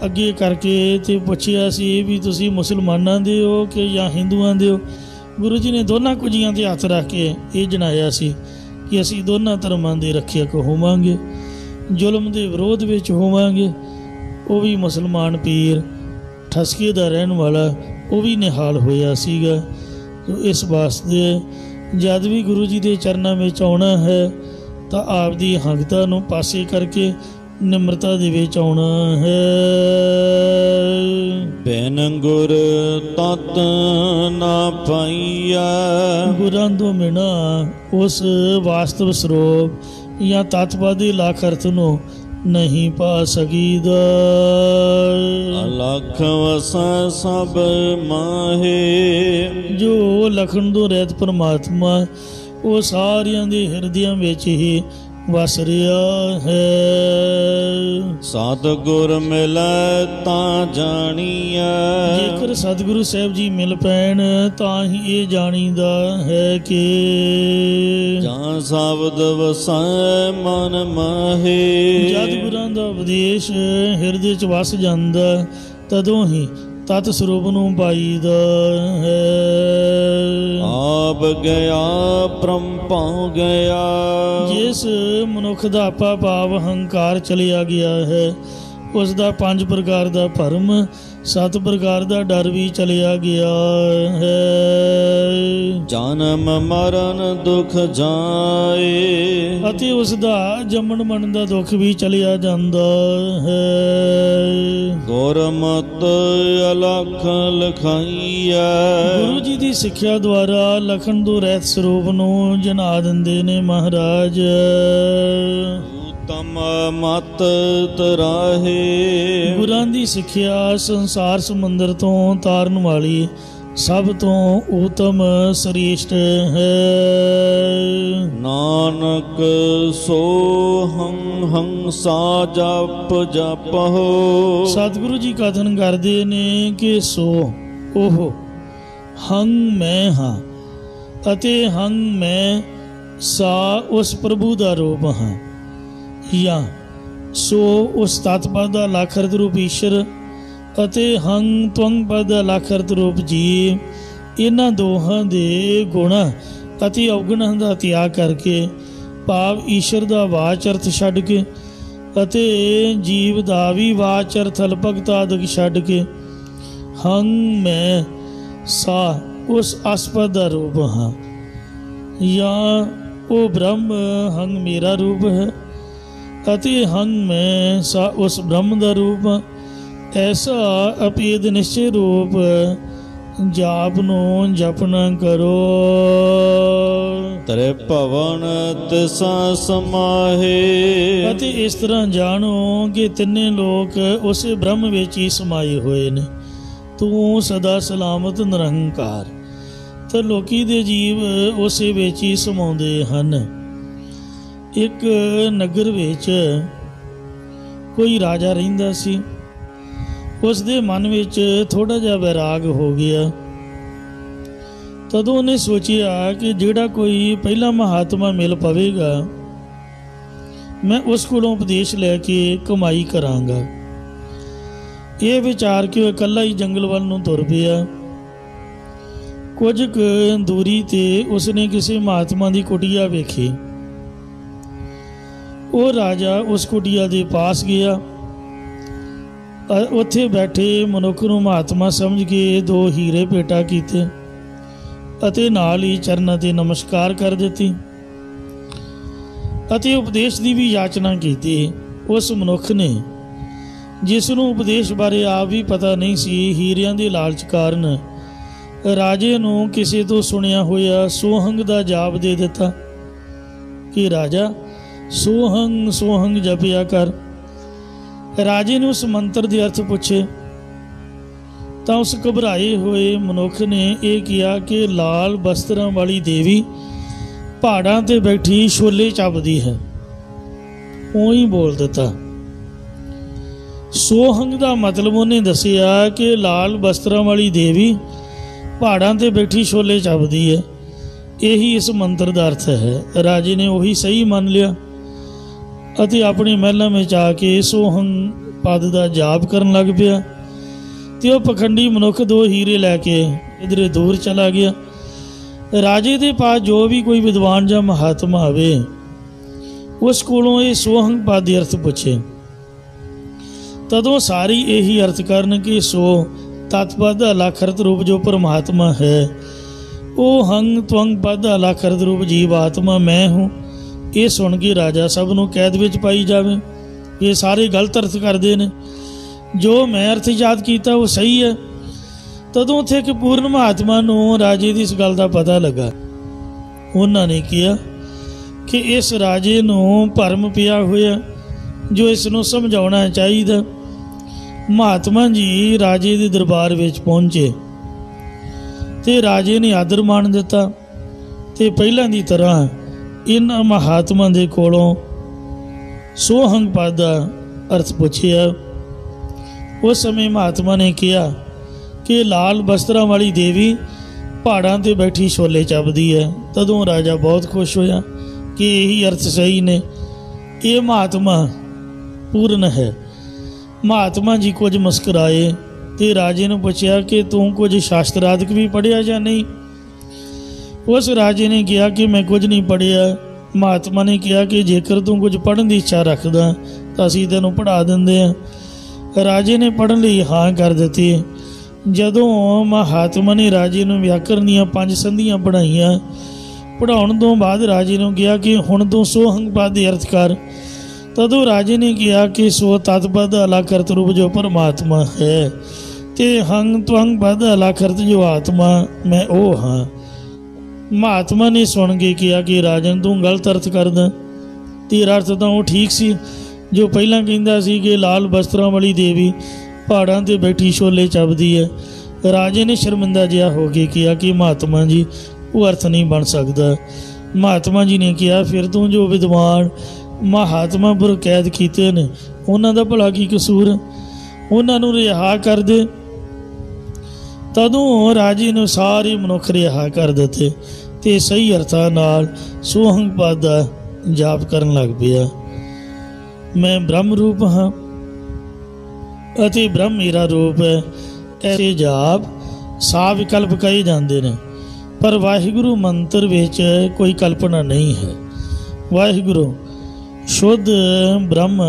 ਅੱਗੇ ਕਰਕੇ ਤੇ ਪੁੱਛਿਆ ਸੀ ਵੀ ਤੁਸੀਂ ਮੁਸਲਮਾਨਾਂ ਦੇ ਹੋ ਕਿ ਜਾਂ ਹਿੰਦੂਆਂ ਦੇ ਹੋ। ਗੁਰੂ ਜੀ ਨੇ ਦੋਨਾਂ ਕੁਝੀਆਂ 'ਤੇ ਹੱਥ ਰੱਖ ਕੇ ਇਹ ਜਣਾਇਆ ਸੀ ਕਿ ਅਸੀਂ ਦੋਨਾਂ ਧਰਮਾਂ ਦੇ ਰੱਖਿਅਕ ਹੋਵਾਂਗੇ, ਜ਼ੁਲਮ ਦੇ ਵਿਰੋਧ ਵਿੱਚ ਹੋਵਾਂਗੇ। ਉਹ ਵੀ ਮੁਸਲਮਾਨ ਪੀਰ ਠਸਕੇ ਦਾ ਰਹਿਣ ਵਾਲਾ, ਉਹ ਵੀ ਨਿਹਾਲ ਹੋਇਆ ਸੀਗਾ। ਇਸ ਵਾਸਤੇ ਜਦ ਵੀ ਗੁਰੂ ਜੀ ਦੇ ਚਰਨਾਂ ਵਿੱਚ ਆਉਣਾ ਹੈ ਤਾਂ ਆਪਦੀ ਹੰਗਤਾ ਨੂੰ ਪਾਸੇ ਕਰਕੇ ਨਿਮਰਤਾ ਦੇ ਵਿੱਚ ਆਉਣਾ ਹੈ। ਬਿਨ ਗੁਰ ਤਤ ਨਾ ਪਾਈਆ, ਗੁਰਾਂ ਤੋਂ ਬਿਨਾ ਉਸ ਵਾਸਤਵ ਸਰੂਪ ਜਾਂ ਤਤਪਦ ਦੇ ਲੱਖ ਅਰਥ ਨੂੰ ਨਹੀਂ ਪਾ ਸਕੀਦਾ। ਅਲਖ ਵਸੈ ਸਭ ਮਾਹੇ, ਜੋ ਲਖਣ ਤੋਂ ਰਹਿਤ ਪਰਮਾਤਮਾ ਉਹ ਸਾਰਿਆਂ ਦੇ ਹਿਰਦਿਆਂ ਵਿੱਚ ਹੀ ਵਸ ਰਿਹਾ ਹੈ। ਸਤਿਗੁਰ ਮਿਲੈ ਤਾਂ ਜਾਣੀਐ, ਜੇਕਰ ਸਤਿਗੁਰੂ ਸਾਹਿਬ ਜੀ ਮਿਲ ਪੈਣ ਤਾਂ ਹੀ ਇਹ ਜਾਣੀਦਾ ਹੈ ਕਿ ਜਾਂ ਸ਼ਬਦ ਵਸੈ ਮਨ ਮਾਹੇ। ਜਦ ਗੁਰਾਂ ਦਾ ਉਪਦੇਸ਼ ਹਿਰਦੇ 'ਚ ਵਸ ਜਾਂਦਾ ਤਦੋਂ ਹੀ ਤਤ ਸਰੂਪ ਨੂੰ ਪਾਈਦਾ ਹੈ। ਆਪ ਗਿਆ ਬ੍ਰਹਮ ਭਉ ਗਿਆ, ਜਿਸ ਮਨੁੱਖ ਦਾ ਆਪਾ ਭਾਵ ਹੰਕਾਰ ਚਲਿਆ ਗਿਆ ਹੈ ਉਸ ਦਾ 5 ਪ੍ਰਕਾਰ ਦਾ ਭਰਮ, 7 ਪ੍ਰਕਾਰ ਦਾ ਡਰ ਵੀ ਚਲਿਆ ਗਿਆ ਹੈ। ਜਨਮ ਮਰਨ ਦੁਖ ਜਾਏ, ਅਤੇ ਉਸ ਦਾ ਜੰਮਣ ਮਰਨ ਦਾ ਦੁੱਖ ਵੀ ਚਲਿਆ ਜਾਂਦਾ ਹੈ। ਗੁਰਮਤਿ ਅਲਖ ਲਖਾਈਐ, ਗੁਰੂ ਜੀ ਦੀ ਸਿੱਖਿਆ ਦੁਆਰਾ ਲਖਣ ਤੋਂ ਰਹਿਤ ਸਰੂਪ ਨੂੰ ਜਨਾ ਦਿੰਦੇ ਨੇ ਮਹਾਰਾਜ। ਤਮ ਮਤ ਤਰਾਹੇ, ਗੁਰਾਂ ਦੀ ਸਿੱਖਿਆ ਸੰਸਾਰ ਸਮੁੰਦਰ ਤੋਂ ਤਾਰਨ ਵਾਲੀ ਸਭ ਤੋਂ ਉਤਮ ਸ੍ਰੇਸ਼ਟ ਹੈ। ਨਾਨਕ ਸੋ ਹੰਸਾ ਜਪ ਜਪਹੁ, ਸਤਿਗੁਰੂ ਜੀ ਕਥਨ ਕਰਦੇ ਨੇ ਕਿ ਸੋ ਉਹ ਹੰਗ ਮੈਂ ਹਾਂ ਅਤੇ ਹੰਗ ਮੈਂ ਸਾ ਉਸ ਪ੍ਰਭੂ ਦਾ ਰੂਪ ਹਾਂ, ਜਾਂ ਸੋ ਉਸ ਤਤਪਦ ਦਾ ਲੱਖ ਅਰਥ ਰੂਪ ਈਸ਼ਰ ਅਤੇ ਹੰਗ ਤਵੰਗ ਪਦ ਦਾ ਲੱਖ ਅਰਥ ਰੂਪ ਜੀ। ਇਹਨਾਂ ਦੋਹਾਂ ਦੇ ਗੁਣ ਅਤੇ ਔਗੁਣਾਂ ਦਾ ਤਿਆਗ ਕਰਕੇ ਭਾਵ ਈਸ਼ਰ ਦਾ ਵਾਚ ਅਰਥ ਛੱਡ ਕੇ ਅਤੇ ਜੀਵ ਦਾ ਵੀ ਵਾਚ ਅਰਥ ਅਲਪਗਤ ਆਦਿਕ ਛੱਡ ਕੇ ਹੰਗ ਮੈਂ ਸਾ ਉਸ ਅਸਪਦ ਦਾ ਰੂਪ ਹਾਂ, ਜਾਂ ਉਹ ਬ੍ਰਹਮ ਹੰਗ ਮੇਰਾ ਰੂਪ ਹੈ ਅਤੇ ਹੰਗ ਮੈਂ ਸਾ ਉਸ ਬ੍ਰਹਮ ਦਾ ਰੂਪ ਹਾਂ। ਐਸਾ ਅਪੇਦ ਨਿਸ਼ਚੈ ਰੂਪ ਜਾਪ ਨੂੰ ਜਪਨਾ ਕਰੋ। ਤਰੇ ਭਵਨ ਤਿਸਾ ਸਮਾਹੇ, ਅਤੇ ਇਸ ਤਰ੍ਹਾਂ ਜਾਣੋ ਕਿ ਤਿੰਨੇ ਲੋਕ ਉਸੇ ਬ੍ਰਹਮ ਵਿੱਚ ਹੀ ਸਮਾਏ ਹੋਏ ਨੇ। ਤੂੰ ਸਦਾ ਸਲਾਮਤ ਨਿਰੰਕਾਰ, ਤਾਂ ਲੋਕੀ ਦੇ ਜੀਵ ਉਸੇ ਵਿੱਚ ਹੀ ਸਮਾਉਂਦੇ ਹਨ। ਇੱਕ ਨਗਰ ਵਿੱਚ ਕੋਈ ਰਾਜਾ ਰਹਿੰਦਾ ਸੀ। ਉਸ ਦੇ ਮਨ ਵਿੱਚ ਥੋੜ੍ਹਾ ਜਿਹਾ ਵੈਰਾਗ ਹੋ ਗਿਆ। ਤਦੋਂ ਉਹਨੇ ਸੋਚਿਆ ਕਿ ਜਿਹੜਾ ਕੋਈ ਪਹਿਲਾ ਮਹਾਤਮਾ ਮਿਲ ਪਵੇਗਾ ਮੈਂ ਉਸ ਕੋਲੋਂ ਉਪਦੇਸ਼ ਲੈ ਕੇ ਕਮਾਈ ਕਰਾਂਗਾ। ਇਹ ਵਿਚਾਰ ਕੇ ਉਹ ਇਕੱਲਾ ਹੀ ਜੰਗਲ ਵੱਲ ਨੂੰ ਤੁਰ ਪਿਆ। ਕੁਝ ਕੁ ਦੂਰੀ 'ਤੇ ਉਸਨੇ ਕਿਸੇ ਮਹਾਤਮਾ ਦੀ ਕੁਟੀਆ ਵੇਖੀ। ਉਹ ਰਾਜਾ ਉਸ ਕੁਟੀਆ ਦੇ ਪਾਸ ਗਿਆ। ਉੱਥੇ ਬੈਠੇ ਮਨੁੱਖ ਨੂੰ ਮਹਾਤਮਾ ਸਮਝ ਕੇ 2 ਹੀਰੇ ਭੇਟਾ ਕੀਤੇ ਅਤੇ ਨਾਲ ਹੀ ਚਰਨਾਂ 'ਤੇ ਨਮਸਕਾਰ ਕਰ ਦਿੱਤੀ ਅਤੇ ਉਪਦੇਸ਼ ਦੀ ਵੀ ਯਾਚਨਾ ਕੀਤੀ। ਉਸ ਮਨੁੱਖ ਨੇ ਜਿਸ ਨੂੰ ਉਪਦੇਸ਼ ਬਾਰੇ ਆਪ ਵੀ ਪਤਾ ਨਹੀਂ ਸੀ, ਹੀਰਿਆਂ ਦੇ ਲਾਲਚ ਕਾਰਨ ਰਾਜੇ ਨੂੰ ਕਿਸੇ ਤੋਂ ਸੁਣਿਆ ਹੋਇਆ ਸੋਹੰਗ ਦਾ ਜਾਪ ਦੇ ਦਿੱਤਾ ਕਿ ਰਾਜਾ ਸੋਹੰਗ ਸੋਹੰਗ ਜਪਿਆ ਕਰ। ਰਾਜੇ ਨੇ ਉਸ ਮੰਤਰ ਦੇ ਅਰਥ ਪੁੱਛੇ ਤਾਂ ਉਸ ਘਬਰਾਏ ਹੋਏ ਮਨੁੱਖ ਨੇ ਇਹ ਕਿਹਾ ਕਿ ਲਾਲ ਬਸਤਰਾਂ ਵਾਲੀ ਦੇਵੀ ਪਹਾੜਾਂ ਤੇ ਬੈਠੀ ਛੋਲੇ ਚੱਬਦੀ ਹੈ। ਉਹੀ ਬੋਲ ਦਿੱਤਾ। ਸੋਹੰਗ ਦਾ ਮਤਲਬ ਉਹਨੇ ਦੱਸਿਆ ਕਿ ਲਾਲ ਬਸਤਰਾਂ ਵਾਲੀ ਦੇਵੀ ਪਹਾੜਾਂ ਤੇ ਬੈਠੀ ਛੋਲੇ ਚੱਬਦੀ ਹੈ। ਇਹੀ ਇਸ ਮੰਤਰ ਦਾ ਅਰਥ ਹੈ। ਰਾਜੇ ਨੇ ਉਹੀ ਸਹੀ ਮੰਨ ਲਿਆ ਅਤੇ ਆਪਣੇ ਮਹਿਲਾਂ ਵਿੱਚ ਆ ਕੇ ਸੋਹੰਗ ਪਦ ਦਾ ਜਾਪ ਕਰਨ ਲੱਗ ਪਿਆ। ਤੇ ਉਹ ਪਖੰਡੀ ਮਨੁੱਖ 2 ਹੀਰੇ ਲੈ ਕੇ ਕਿਧਰੇ ਦੂਰ ਚਲਾ ਗਿਆ। ਰਾਜੇ ਦੇ ਪਾਸ ਜੋ ਵੀ ਕੋਈ ਵਿਦਵਾਨ ਜਾਂ ਮਹਾਤਮਾ ਆਵੇ ਉਸ ਕੋਲੋਂ ਇਹ ਸੋਹੰਗ ਪਦ ਦੇ ਅਰਥ ਪੁੱਛੇ, ਤਦੋਂ ਸਾਰੀ ਇਹੀ ਅਰਥ ਕਰਨ ਕਿ ਸੋ ਤਤਪਦ ਅਲਖਰਤ ਰੂਪ ਜੋ ਪਰਮਾਤਮਾ ਹੈ, ਉਹ ਹੰਗ ਤਵੰਗ ਪਦ ਅਲਖਰਤ ਰੂਪ ਜੀਵ ਆਤਮਾ ਮੈਂ ਹੂੰ। ਇਹ ਸੁਣ ਕੇ ਰਾਜਾ ਸਭ ਨੂੰ ਕੈਦ ਵਿੱਚ ਪਾਈ ਜਾਵੇ। ਇਹ ਸਾਰੇ ਗਲਤ ਅਰਥ ਕਰਦੇ ਨੇ, ਜੋ ਮੈਂ ਅਰਥ ਯਾਦ ਕੀਤਾ ਉਹ ਸਹੀ ਹੈ। ਤਦੋਂ ਉੱਥੇ ਇੱਕ ਪੂਰਨ ਮਹਾਤਮਾ ਨੂੰ ਰਾਜੇ ਦੀ ਇਸ ਗੱਲ ਦਾ ਪਤਾ ਲੱਗਾ। ਉਹਨਾਂ ਨੇ ਕਿਹਾ ਕਿ ਇਸ ਰਾਜੇ ਨੂੰ ਭਰਮ ਪਿਆ ਹੋਇਆ, ਜੋ ਇਸ ਨੂੰ ਸਮਝਾਉਣਾ ਚਾਹੀਦਾ। ਮਹਾਤਮਾ ਜੀ ਰਾਜੇ ਦੇ ਦਰਬਾਰ ਵਿੱਚ ਪਹੁੰਚੇ ਤੇ ਰਾਜੇ ਨੇ ਆਦਰ ਮਾਣ ਦਿੱਤਾ ਤੇ ਪਹਿਲਾਂ ਦੀ ਤਰ੍ਹਾਂ ਇਹਨਾਂ ਮਹਾਤਮਾ ਦੇ ਕੋਲੋਂ ਸੋਹੰਗ ਪਦ ਦਾ ਅਰਥ ਪੁੱਛਿਆ। ਉਸ ਸਮੇਂ ਮਹਾਤਮਾ ਨੇ ਕਿਹਾ ਕਿ ਲਾਲ ਬਸਤਰਾਂ ਵਾਲੀ ਦੇਵੀ ਪਹਾੜਾਂ ਤੇ ਬੈਠੀ ਛੋਲੇ ਚੱਬਦੀ ਹੈ। ਤਦੋਂ ਰਾਜਾ ਬਹੁਤ ਖੁਸ਼ ਹੋਇਆ ਕਿ ਇਹੀ ਅਰਥ ਸਹੀ ਨੇ, ਇਹ ਮਹਾਤਮਾ ਪੂਰਨ ਹੈ। ਮਹਾਤਮਾ ਜੀ ਕੁਝ ਮੁਸਕਰਾਏ ਤੇ ਰਾਜੇ ਨੂੰ ਪੁੱਛਿਆ ਕਿ ਤੂੰ ਕੁਝ ਸ਼ਾਸਤਰਾਦਿਕ ਵੀ ਪੜ੍ਹਿਆ ਜਾਂ ਨਹੀਂ। ਉਸ ਰਾਜੇ ਨੇ ਕਿਹਾ ਕਿ ਮੈਂ ਕੁਝ ਨਹੀਂ ਪੜ੍ਹਿਆ। ਮਹਾਤਮਾ ਨੇ ਕਿਹਾ ਕਿ ਜੇਕਰ ਤੂੰ ਕੁਝ ਪੜ੍ਹਨ ਦੀ ਇੱਛਾ ਰੱਖਦਾ ਤਾਂ ਅਸੀਂ ਤੈਨੂੰ ਪੜ੍ਹਾ ਦਿੰਦੇ ਹਾਂ। ਰਾਜੇ ਨੇ ਪੜ੍ਹਨ ਲਈ ਹਾਂ ਕਰ ਦਿੱਤੀ। ਜਦੋਂ ਮਹਾਤਮਾ ਨੇ ਰਾਜੇ ਨੂੰ ਵਿਆਕਰਨ ਦੀਆਂ 5 ਸੰਧੀਆਂ ਪੜ੍ਹਾਈਆਂ, ਪੜ੍ਹਾਉਣ ਤੋਂ ਬਾਅਦ ਰਾਜੇ ਨੂੰ ਕਿਹਾ ਕਿ ਹੁਣ ਤੂੰ ਸੋਹੰਗ ਪਦ ਦੇ ਅਰਥ ਕਰ। ਤਦੋਂ ਰਾਜੇ ਨੇ ਕਿਹਾ ਕਿ ਸੋ ਤਤਪਦ ਅਲਖਰਤ ਰੂਪ ਜੋ ਪਰਮਾਤਮਾ ਹੈ ਤੇ ਹੰਗ ਤਵੰਗ ਪਦ ਅਲਖਰਤ ਜੋ ਆਤਮਾ ਮੈਂ ਉਹ ਹਾਂ। ਮਹਾਤਮਾ ਨੇ ਸੁਣ ਕੇ ਕਿਹਾ ਕਿ ਰਾਜਨ ਤੂੰ ਗਲਤ ਅਰਥ ਕਰਦਾ। ਤੇਰਾ ਅਰਥ ਤਾਂ ਉਹ ਠੀਕ ਸੀ ਜੋ ਪਹਿਲਾਂ ਕਹਿੰਦਾ ਸੀ ਕਿ ਲਾਲ ਬਸਤਰਾਂ ਵਾਲੀ ਦੇਵੀ ਪਹਾੜਾਂ 'ਤੇ ਬੈਠੀ ਛੋਲੇ ਚੱਬਦੀ ਹੈ। ਰਾਜੇ ਨੇ ਸ਼ਰਮਿੰਦਾ ਜਿਹਾ ਹੋ ਕੇ ਕਿਹਾ ਕਿ ਮਹਾਤਮਾ ਜੀ ਉਹ ਅਰਥ ਨਹੀਂ ਬਣ ਸਕਦਾ। ਮਹਾਤਮਾ ਜੀ ਨੇ ਕਿਹਾ ਫਿਰ ਤੂੰ ਜੋ ਵਿਦਵਾਨ ਮਹਾਤਮਾ ਪਰ ਕੈਦ ਕੀਤੇ ਨੇ ਉਹਨਾਂ ਦਾ ਭਲਾ ਕੀ ਕਸੂਰ, ਉਹਨਾਂ ਨੂੰ ਰਿਹਾ ਕਰ ਦੇ। ਤਦੋਂ ਰਾਜੇ ਨੂੰ ਸਾਰੇ ਮਨੁੱਖ ਰਿਹਾ ਕਰ ਦਿੱਤੇ ਤੇ ਸਹੀ ਅਰਥਾਂ ਨਾਲ ਸੋਹੰਗ ਪਦ ਦਾ ਜਾਪ ਕਰਨ ਲੱਗ ਪਿਆ। ਮੈਂ ਬ੍ਰਹਮ ਰੂਪ ਹਾਂ ਅਤੇ ਬ੍ਰਹਮ ਮੇਰਾ ਰੂਪ ਹੈ। ਐਸੇ ਜਾਪ ਸਾ ਵਿਕਲਪ ਕਹੇ ਜਾਂਦੇ ਨੇ, ਪਰ ਵਾਹਿਗੁਰੂ ਮੰਤਰ ਵਿੱਚ ਕੋਈ ਕਲਪਨਾ ਨਹੀਂ ਹੈ। ਵਾਹਿਗੁਰੂ ਸ਼ੁੱਧ ਬ੍ਰਹਮ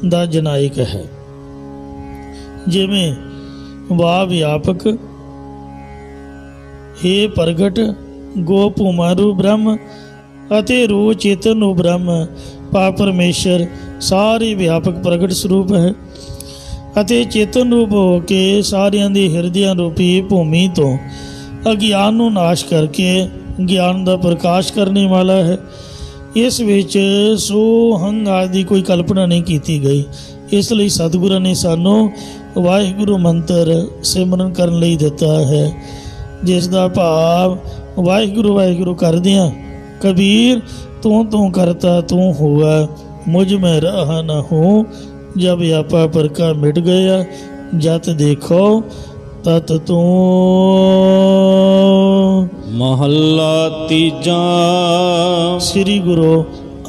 ਦਾ ਜਨਾਇਕ ਹੈ। ਜਿਵੇਂ ਵਾਹ ਵਿਆਪਕ ਹੇ ਪ੍ਰਗਟ ਗੋ ਭੂਮਾਰੂ ਬ੍ਰਹਮ ਅਤੇ ਰੂ ਚੇਤਨ ਨੂੰ ਬ੍ਰਹਮ ਪਾ ਪਰਮੇਸ਼ਰ ਸਾਰੇ ਵਿਆਪਕ ਪ੍ਰਗਟ ਸਰੂਪ ਹੈ ਅਤੇ ਚੇਤਨ ਰੂਪ ਹੋ ਕੇ ਸਾਰਿਆਂ ਦੇ ਹਿਰਦਿਆਂ ਰੂਪੀ ਭੂਮੀ ਤੋਂ ਅਗਿਆਨ ਨੂੰ ਨਾਸ਼ ਕਰਕੇ ਗਿਆਨ ਦਾ ਪ੍ਰਕਾਸ਼ ਕਰਨੇ ਵਾਲਾ ਹੈ। ਇਸ ਵਿੱਚ ਸੋਹੰਗ ਆਦਿ ਕੋਈ ਕਲਪਨਾ ਨਹੀਂ ਕੀਤੀ ਗਈ। ਇਸ ਲਈ ਸਤਿਗੁਰਾਂ ਨੇ ਸਾਨੂੰ ਵਾਹਿਗੁਰੂ ਮੰਤਰ ਸਿਮਰਨ ਕਰਨ ਲਈ ਦਿੱਤਾ ਹੈ, ਜਿਸ ਦਾ ਭਾਵ ਵਾਹਿਗੁਰੂ ਵਾਹਿਗੁਰੂ ਕਰਦਿਆਂ ਕਬੀਰ ਤੂੰ ਕਰਤਾ ਤੂੰ ਹੋਆ ਮੁਝ ਮੈਂ ਰਹਾ ਨਾ ਹੂੰ, ਜਬ ਆਪਾ ਪਰ ਕਾ ਮਿਟ ਗਿਆ ਜਤ ਦੇਖੋ ਤਤ ਤੂੰ। ਮਹੱਲਾ ਤੀਜਾ। ਸ੍ਰੀ ਗੁਰੂ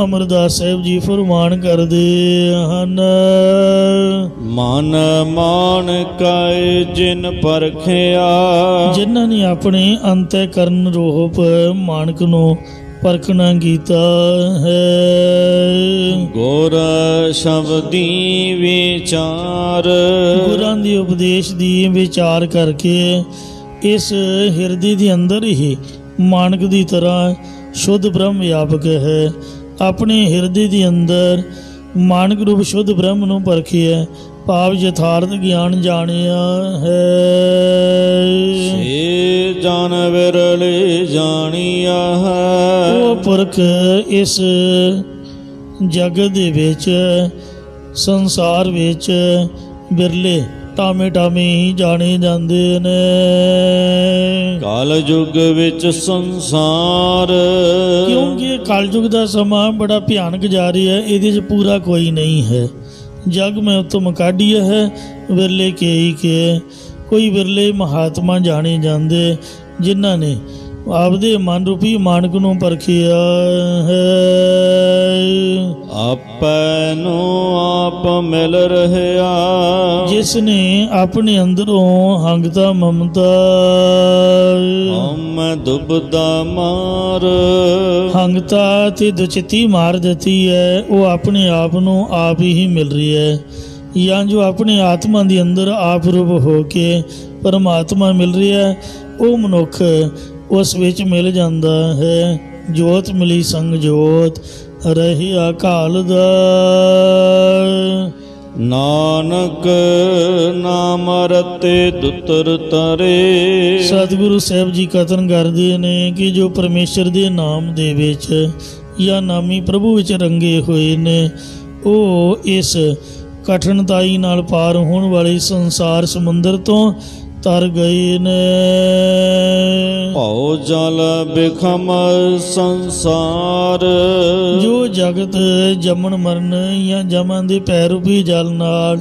ਅਮਰਦਾਸ ਸਾਹਿਬ ਜੀ ਫਰਮਾਨ ਕਰਦੇ ਹਨ। ਮਨ ਮਾਨ ਕਾਇ ਜਿਨ ਪਰਖਿਆ, ਜਿਨ੍ਹਾਂ ਨੇ ਆਪਣੇ ਅੰਤःਕਰਨ ਰੂਪ ਮਾਨਕ ਨੂੰ ਪਰਖਣਾ ਕੀਤਾ ਹੈ। ਗੁਰ ਸ਼ਬਦੀ ਵਿਚਾਰ, ਗੁਰਾਂ ਦੇ ਉਪਦੇਸ਼ ਦੀ ਵਿਚਾਰ ਕਰਕੇ ਇਸ ਹਿਰਦੇ ਦੇ ਅੰਦਰ ਹੀ ਮਾਨਕ ਦੀ ਤਰ੍ਹਾਂ ਸ਼ੁੱਧ ਬ੍ਰਹਮ ਵਿਆਪਕ ਹੈ। ਆਪਣੇ ਹਿਰਦੇ ਦੇ ਅੰਦਰ ਮਾਨਕ ਰੂਪ ਸ਼ੁੱਧ ਬ੍ਰਹਮ ਨੂੰ ਪਰਖਿਆ ਭਾਵ ਯਥਾਰਥ ਗਿਆਨ ਜਾਣਿਆ ਹੈ। ਸੇ ਜਨ ਵਿਰਲੇ ਜਾਣੀਆ ਹੈ। ਉਹ ਪੁਰਖ ਇਸ ਜਗਤ ਦੇ ਵਿੱਚ, ਸੰਸਾਰ ਵਿੱਚ ਬਿਰਲੇ ਟਾਮੇ ਟਾਮੇ ਹੀ ਜਾਣੇ ਜਾਂਦੇ ਨੇ। ਕਲ ਯੁਗ ਵਿੱਚ ਸੰਸਾਰ, ਕਿਉਂਕਿ ਕਲਯੁਗ ਦਾ ਸਮਾਂ ਬੜਾ ਭਿਆਨਕ ਜਾ ਰਿਹਾ ਹੈ, ਇਹਦੇ 'ਚ ਪੂਰਾ ਕੋਈ ਨਹੀਂ ਹੈ। ਜਗ ਮੈਂ ਉਤਮ ਕਾਢੀਆ ਹੈ ਵਿਰਲੇ ਕੇਈ ਕੇ। ਕੋਈ ਵਿਰਲੇ ਮਹਾਤਮਾ ਜਾਣੇ ਜਾਂਦੇ ਜਿਨ੍ਹਾਂ ਨੇ ਆਪਦੇ ਮਨ ਰੂਪੀ ਮਾਨਕ ਨੂੰ ਪਰਖਿਆ ਹੈ। ਆਪੈ ਨੂੰ ਆਪ ਮਿਲ ਰਹਿਆ, ਜਿਸ ਨੇ ਆਪਣੇ ਅੰਦਰੋਂ ਹੰਗਤਾ ਮਮਤਾ ਹਉਮੈ ਦੁਬਦਾ ਮਾਰ, ਹੰਗਤਾ ਤੇ ਦੁਚਿੱਤੀ ਮਾਰ ਦਿੱਤੀ ਹੈ। ਉਹ ਆਪਣੇ ਆਪ ਨੂੰ ਆਪ ਹੀ ਮਿਲ ਰਹੀ ਹੈ, ਜਾਂ ਜੋ ਆਪਣੇ ਆਤਮਾ ਦੇ ਅੰਦਰ ਆਪ ਰੂਪ ਹੋ ਕੇ ਪਰਮਾਤਮਾ ਮਿਲ ਰਿਹਾ ਹੈ, ਉਹ ਮਨੁੱਖ ਉਸ ਵਿੱਚ ਮਿਲ ਜਾਂਦਾ ਹੈ। ਜੋਤ ਮਿਲੀ ਸੰਗ ਜੋਤ ਰਹਿਆ ਕਾਲ ਦਾ। ਨਾਨਕ ਨਾਮ ਰਤੇ ਦੁਤਰ ਤਰੇ। ਸਤਿਗੁਰੂ ਸਾਹਿਬ ਜੀ ਕਥਨ ਕਰਦੇ ਨੇ ਕਿ ਜੋ ਪਰਮੇਸ਼ਰ ਦੇ ਨਾਮ ਦੇ ਵਿੱਚ ਜਾਂ ਨਾਮੀ ਪ੍ਰਭੂ ਵਿੱਚ ਰੰਗੇ ਹੋਏ ਨੇ, ਉਹ ਇਸ ਕਠਿਨਤਾਈ ਨਾਲ ਪਾਰ ਹੋਣ ਵਾਲੇ ਸੰਸਾਰ ਸਮੁੰਦਰ ਤੋਂ ਤਰ ਗਏ ਨੇ। ਭਉ ਜਲ ਬਿਖਮ ਸੰਸਾਰ, ਜੋ ਜਗਤ ਜੰਮਣ ਮਰਨ ਜਾਂ ਜਮਾਂ ਦੇ ਪੈ ਰੂਪੀ ਜਲ ਨਾਲ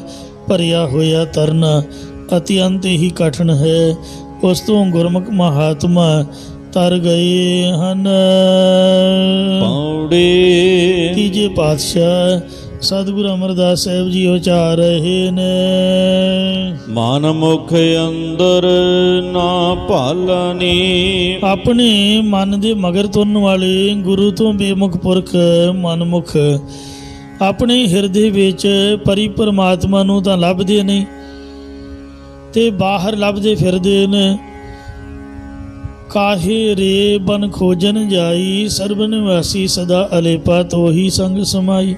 ਭਰਿਆ ਹੋਇਆ ਤਰਨਾ ਅਤਿਅੰਤ ਹੀ ਕਠਿਨ ਹੈ, ਉਸ ਤੋਂ ਗੁਰਮੁਖ ਮਹਾਤਮਾ ਤਰ ਗਏ ਹਨ। ਪੌੜੀ ਤੀਜੇ ਪਾਤਸ਼ਾਹ ਸਤਿਗੁਰੂ ਅਮਰਦਾਸ ਸਾਹਿਬ ਜੀ ਉਚਾਰ ਰਹੇ ਨੇ। ਮਨ ਮੁਖ ਅੰਦਰ ਨਾ ਭਾਲਨੀ, ਆਪਣੇ ਮਨ ਦੇ ਮਗਰ ਤੁਰਨ ਵਾਲੇ ਗੁਰੂ ਤੋਂ ਬੇਮੁਖ ਪੁਰਖ ਮਨਮੁਖ ਆਪਣੇ ਹਿਰਦੇ ਵਿੱਚ ਪਰੀ ਪਰਮਾਤਮਾ ਨੂੰ ਤਾਂ ਲੱਭਦੇ ਨਹੀਂ ਤੇ ਬਾਹਰ ਲੱਭਦੇ ਫਿਰਦੇ ਨੇ। ਕਾਹੇ ਰੇ ਬਨ ਖੋਜਨ ਜਾਈ, ਸਰਬ ਨਿਵਾਸੀ ਸਦਾ ਅਲੇਪਾ ਤੋਹੀ ਸੰਗ ਸਮਾਈ।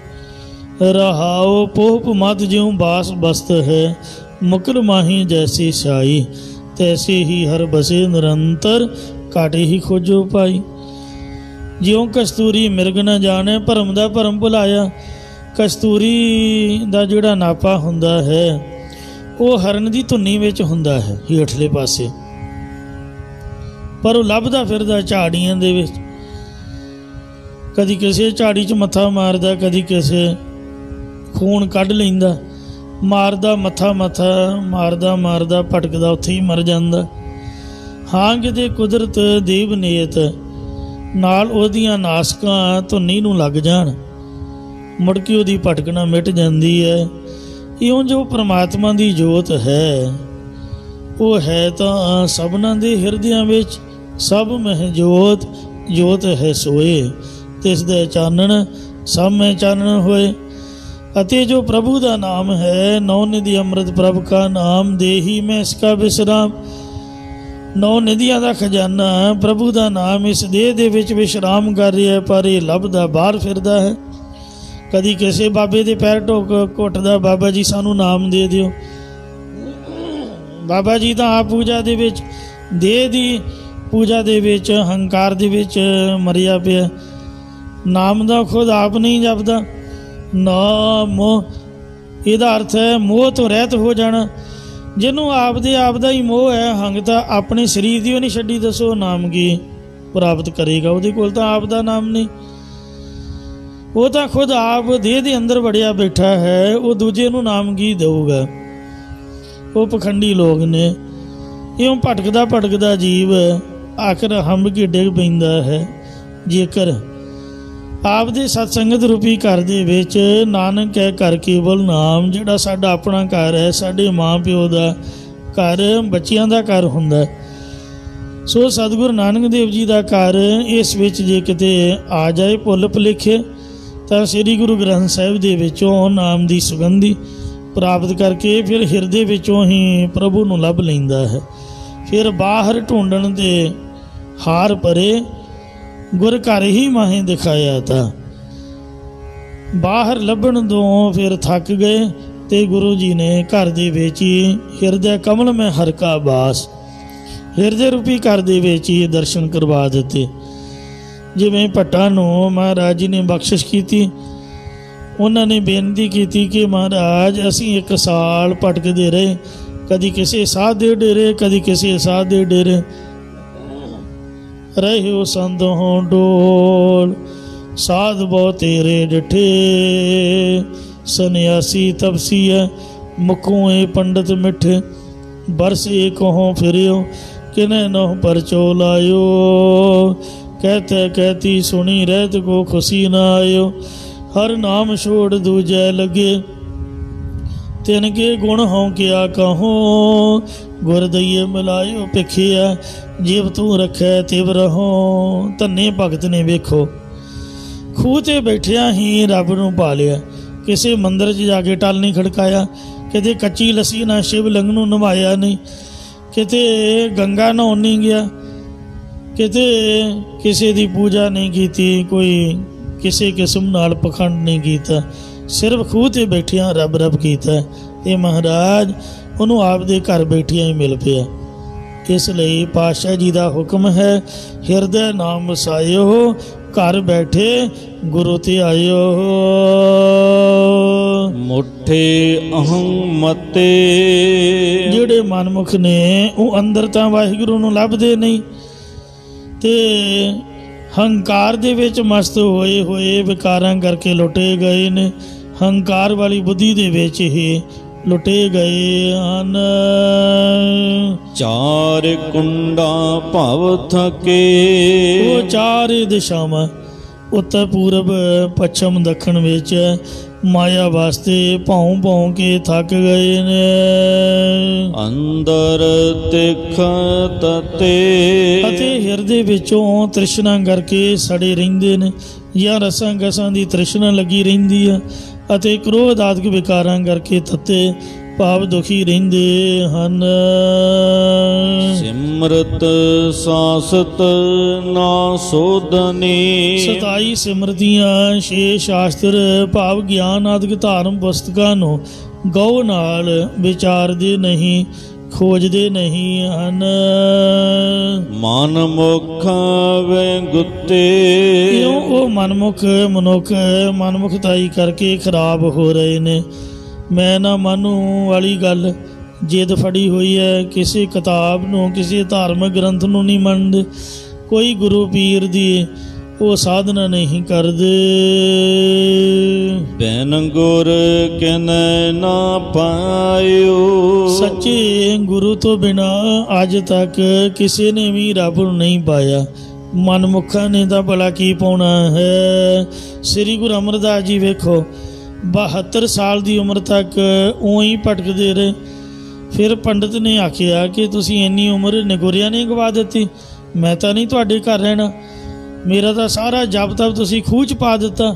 ਰਹਾਓ ਪੋਪ ਮਤ ਜਿਉ ਬਾਸ ਬਸਤ ਹੈ, ਮੁਕਰ ਮਾਹੀ ਜੈਸੀ ਸਾਈ। ਤੈਸੇ ਹੀ ਹਰ ਬਸੇ ਨਿਰੰਤਰ, ਕਾਟੇ ਹੀ ਖੋਜੋ ਪਾਈ। ਜਿਉਂ ਕਸਤੂਰੀ ਮਿਰਗ ਨਾ ਜਾਣੇ, ਭਰਮ ਦਾ ਭਰਮ ਭੁਲਾਇਆ। ਕਸਤੂਰੀ ਦਾ ਜਿਹੜਾ ਨਾਪਾ ਹੁੰਦਾ ਹੈ ਉਹ ਹਰਨ ਦੀ ਧੁੰਨੀ ਵਿੱਚ ਹੁੰਦਾ ਹੈ ਹੇਠਲੇ ਪਾਸੇ, ਪਰ ਉਹ ਲੱਭਦਾ ਫਿਰਦਾ ਝਾੜੀਆਂ ਦੇ ਵਿੱਚ। ਕਦੀ ਕਿਸੇ ਝਾੜੀ 'ਚ ਮੱਥਾ ਮਾਰਦਾ, ਕਦੀ ਕਿਸੇ ਖੂਨ ਕੱਢ ਲੈਂਦਾ, ਮਾਰਦਾ ਮੱਥਾ ਮਾਰਦਾ ਮਾਰਦਾ ਭਟਕਦਾ ਉੱਥੇ ਹੀ ਮਰ ਜਾਂਦਾ। ਹਾਂ ਕਿਤੇ ਕੁਦਰਤ ਦੇਵ ਨੇਤ ਨਾਲ ਉਹਦੀਆਂ ਨਾਸਕਾਂ ਧੁੰਨੀ ਨੂੰ ਲੱਗ ਜਾਣ, ਮੁੜ ਕੇ ਉਹਦੀ ਭਟਕਣਾ ਮਿਟ ਜਾਂਦੀ ਹੈ। ਇਉਂ ਜੋ ਪਰਮਾਤਮਾ ਦੀ ਜੋਤ ਹੈ, ਉਹ ਹੈ ਤਾਂ ਸਭਨਾਂ ਦੇ ਹਿਰਦਿਆਂ ਵਿੱਚ। ਸਭ ਮਹਿ ਜੋਤ, ਜੋਤ ਹੈ ਸੋਏ, ਤਿਸ ਦੇ ਚਾਨਣ ਸਭ ਮੈਂ ਚਾਨਣ ਹੋਏ। ਅਤੇ ਜੋ ਪ੍ਰਭੂ ਦਾ ਨਾਮ ਹੈ, ਨੌ ਨਿਧੀ ਅੰਮ੍ਰਿਤ ਪ੍ਰਭ ਕਾ ਨਾਮ, ਦੇਹੀ ਮੈਂ ਇਸਕਾ ਵਿਸ਼ਰਾਮ। ਨੌ ਨਿਧੀਆਂ ਦਾ ਖਜ਼ਾਨਾ ਪ੍ਰਭੂ ਦਾ ਨਾਮ ਇਸ ਦੇਹ ਦੇ ਵਿੱਚ ਵਿਸ਼ਰਾਮ ਕਰ ਰਿਹਾ, ਪਰ ਇਹ ਲੱਭਦਾ ਬਾਹਰ ਫਿਰਦਾ ਹੈ। ਕਦੀ ਕਿਸੇ ਬਾਬੇ ਦੇ ਪੈਰ ਘੁੱਟਦਾ, ਬਾਬਾ ਜੀ ਸਾਨੂੰ ਨਾਮ ਦੇ ਦਿਓ। ਬਾਬਾ ਜੀ ਤਾਂ ਆਪ ਪੂਜਾ ਦੇ ਵਿੱਚ, ਦੇਹ ਦੀ ਪੂਜਾ ਦੇ ਵਿੱਚ, ਹੰਕਾਰ ਦੇ ਵਿੱਚ ਮਰਿਆ ਪਿਆ। ਨਾਮ ਦਾ ਖੁਦ ਆਪ ਨਹੀਂ ਜਪਦਾ। ਨਾਮ ਇਹਦਾ ਅਰਥ ਹੈ ਮੋਹ ਤੋਂ ਰਹਿਤ ਹੋ ਜਾਣਾ। ਜਿਹਨੂੰ ਆਪ ਦਾ ਹੀ ਮੋਹ ਹੈ, ਹੰਗਤਾ ਆਪਣੇ ਸਰੀਰ ਦੀ ਉਹ ਨਹੀਂ ਛੱਡੀ, ਦੱਸੋ ਨਾਮ ਕੀ ਪ੍ਰਾਪਤ ਕਰੇਗਾ? ਉਹਦੇ ਕੋਲ ਤਾਂ ਆਪ ਦਾ ਨਾਮ ਨਹੀਂ। ਉਹ ਤਾਂ ਖੁਦ ਆਪ ਦੇਹ ਦੇ ਅੰਦਰ ਵੜਿਆ ਬੈਠਾ ਹੈ, ਉਹ ਦੂਜੇ ਨੂੰ ਨਾਮ ਕੀ ਦੇਊਗਾ? ਉਹ ਪਖੰਡੀ ਲੋਕ ਨੇ। ਇਉਂ ਭਟਕਦਾ ਜੀਵ ਆਖਰ ਹੰਬ ਕੇ ਡਿੱਗ ਪੈਂਦਾ ਹੈ। ਜੇਕਰ ਆਪਦੇ ਸਤਸੰਗਤ ਰੂਪੀ ਘਰ ਦੇ ਵਿੱਚ ਨਾਨਕ ਹੈ ਘਰ ਕੇਵਲ ਨਾਮ, ਜਿਹੜਾ ਸਾਡਾ ਆਪਣਾ ਘਰ ਹੈ, ਸਾਡੇ ਮਾਂ ਪਿਓ ਦਾ ਘਰ, ਬੱਚਿਆਂ ਦਾ ਘਰ ਹੁੰਦਾ। ਸੋ ਸਤਿਗੁਰੂ ਨਾਨਕ ਦੇਵ ਜੀ ਦਾ ਘਰ, ਇਸ ਵਿੱਚ ਜੇ ਕਿਤੇ ਆ ਜਾਏ ਭੁੱਲ ਭੁਲੇਖੇ, ਤਾਂ ਸ੍ਰੀ ਗੁਰੂ ਗ੍ਰੰਥ ਸਾਹਿਬ ਦੇ ਵਿੱਚੋਂ ਨਾਮ ਦੀ ਸੁਗੰਧੀ ਪ੍ਰਾਪਤ ਕਰਕੇ ਫਿਰ ਹਿਰਦੇ ਵਿੱਚੋਂ ਹੀ ਪ੍ਰਭੂ ਨੂੰ ਲੱਭ ਲੈਂਦਾ ਹੈ। ਫਿਰ ਬਾਹਰ ਢੂੰਡਣ ਦੇ ਹਾਰ ਭਰੇ, ਗੁਰ ਘਰ ਹੀ ਮਾਹੇ ਦਿਖਾਇਆ। ਤਾਂ ਬਾਹਰ ਲੱਭਣ ਤੋਂ ਫਿਰ ਥੱਕ ਗਏ ਤੇ ਗੁਰੂ ਜੀ ਨੇ ਘਰ ਦੇ ਵਿੱਚ ਹੀ ਹਿਰਦੇ ਕਮਲ ਮੈਂ ਹਰ ਕਾ ਬਾਸ, ਹਿਰਦੇ ਰੂਪੀ ਘਰ ਦੇ ਵਿੱਚ ਹੀ ਦਰਸ਼ਨ ਕਰਵਾ ਦਿੱਤੇ। ਜਿਵੇਂ ਭੱਟਾਂ ਨੂੰ ਮਹਾਰਾਜ ਜੀ ਨੇ ਬਖਸ਼ਿਸ਼ ਕੀਤੀ, ਉਹਨਾਂ ਨੇ ਬੇਨਤੀ ਕੀਤੀ ਕਿ ਮਹਾਰਾਜ ਅਸੀਂ 1 ਸਾਲ ਭਟਕਦੇ ਰਹੇ, ਕਦੀ ਕਿਸੇ ਸਾਧ ਦੇ ਡੇਰੇ, ਕਦੀ ਕਿਸੇ ਸਾਧ ਦੇ ਡੇਰੇ, ਰਹਿਓ ਸੰਤ ਹੋਂ ਡੋਲ, ਸਾਧ ਬਹੁ ਤੇਰੇ ਡਿਠੇ, ਸਨਿਆਸੀ ਤਪਸੀਐ ਮੁਖੋਂ ਪੰਡਤ ਮਿੱਠੇ, ਬਰਸੇ ਕਹੋਂ ਫਿਰਿਓ ਕਿਨੇ ਨਹੁ ਪਰਚੋ ਲਾਇਓ, कहते कहती सुनी रहत को खुशी न आयो, हर नाम छोड़ दूजै लगे, तिनके गुण हों क्या कहो, गुर दइए मिलायो भिखिया, जिव तू रखै तिव रहो। धन्ने भगत ने वेखो खूह ते बैठिया ही रब नूं पा लिया, किसी मंदिर 'च जाके टल नहीं खड़काया, किते कच्ची लस्सी ना शिव लिंग नूं नवाया नहीं, किते गंगा नहाउण नहीं गया, किते किसी की पूजा नहीं की, कोई किसी किस्म नाल पखंड नहीं किया, सिर्फ खूह ते बैठिया रब रब किया। ते महाराज उन्होंने आप दे घर बैठिया ही मिल पिया। इसलिए पातशाह जी का हुक्म है, हिरदे नाम वसायो, घर बैठे गुरु ते आयो। मुठे अहं मते, जिहड़े मनमुख ने वो अंदर तां वाहिगुरू नूं लभदे नहीं, ते हंकार दे विच मस्त होए होए विकारां करके लुटे गए ने, हंकार वाली बुद्धि दे विच ही लुटे गए हन। चार कुंडा भव थके, वो चार दिशावां उत्तर पूरब पश्चिम दक्षिण विच माया वास्ते भौं भौं के थक गए ने। अंदर तिख तते, अते हिरदे विचों तृष्णा करके सड़े रहिंदे ने, या रसां गसां दी तृष्णा लगी रहिंदी है, अते क्रोध आदि विकारां करके तते भाव दुखी रहिंदे हन। सिमरत सासत ना सोधनी, 27 सिमरतियां 6 शास्त्र भाव ज्ञान आदि धार्म पुस्तकां नूं गौ नाल विचारदे नहीं, खोजदे नहीं हन। मन मुख वे गुत्ते, क्यों वो मनमुख मनुख मनमुखताई करके खराब हो रहे ने। मैं ना मानू वाली गल जिद फड़ी हुई है, किसी किताब नूं किसी धार्मिक ग्रंथ नूं नहीं मनदे, कोई गुरु पीर दी वो साधना नहीं करदे। बैन गुर किन ना पायो, सच्चे गुरु तो बिना अज तक किसी ने भी रब नूं नहीं पाया। मनमुखा ने तो भला की पाउणा है। श्री गुरु अमरदास जी वेखो 72 साल की उम्र तक उं ही भटकते रहे। फिर पंडित ने आखिया कि तुसी इन्नी उम्र निगुरिया ने गवा दी, मैं तो नहीं तुहाडे घर रहना, मेरा तो सारा जप तप तुसी खूह च पा दिता।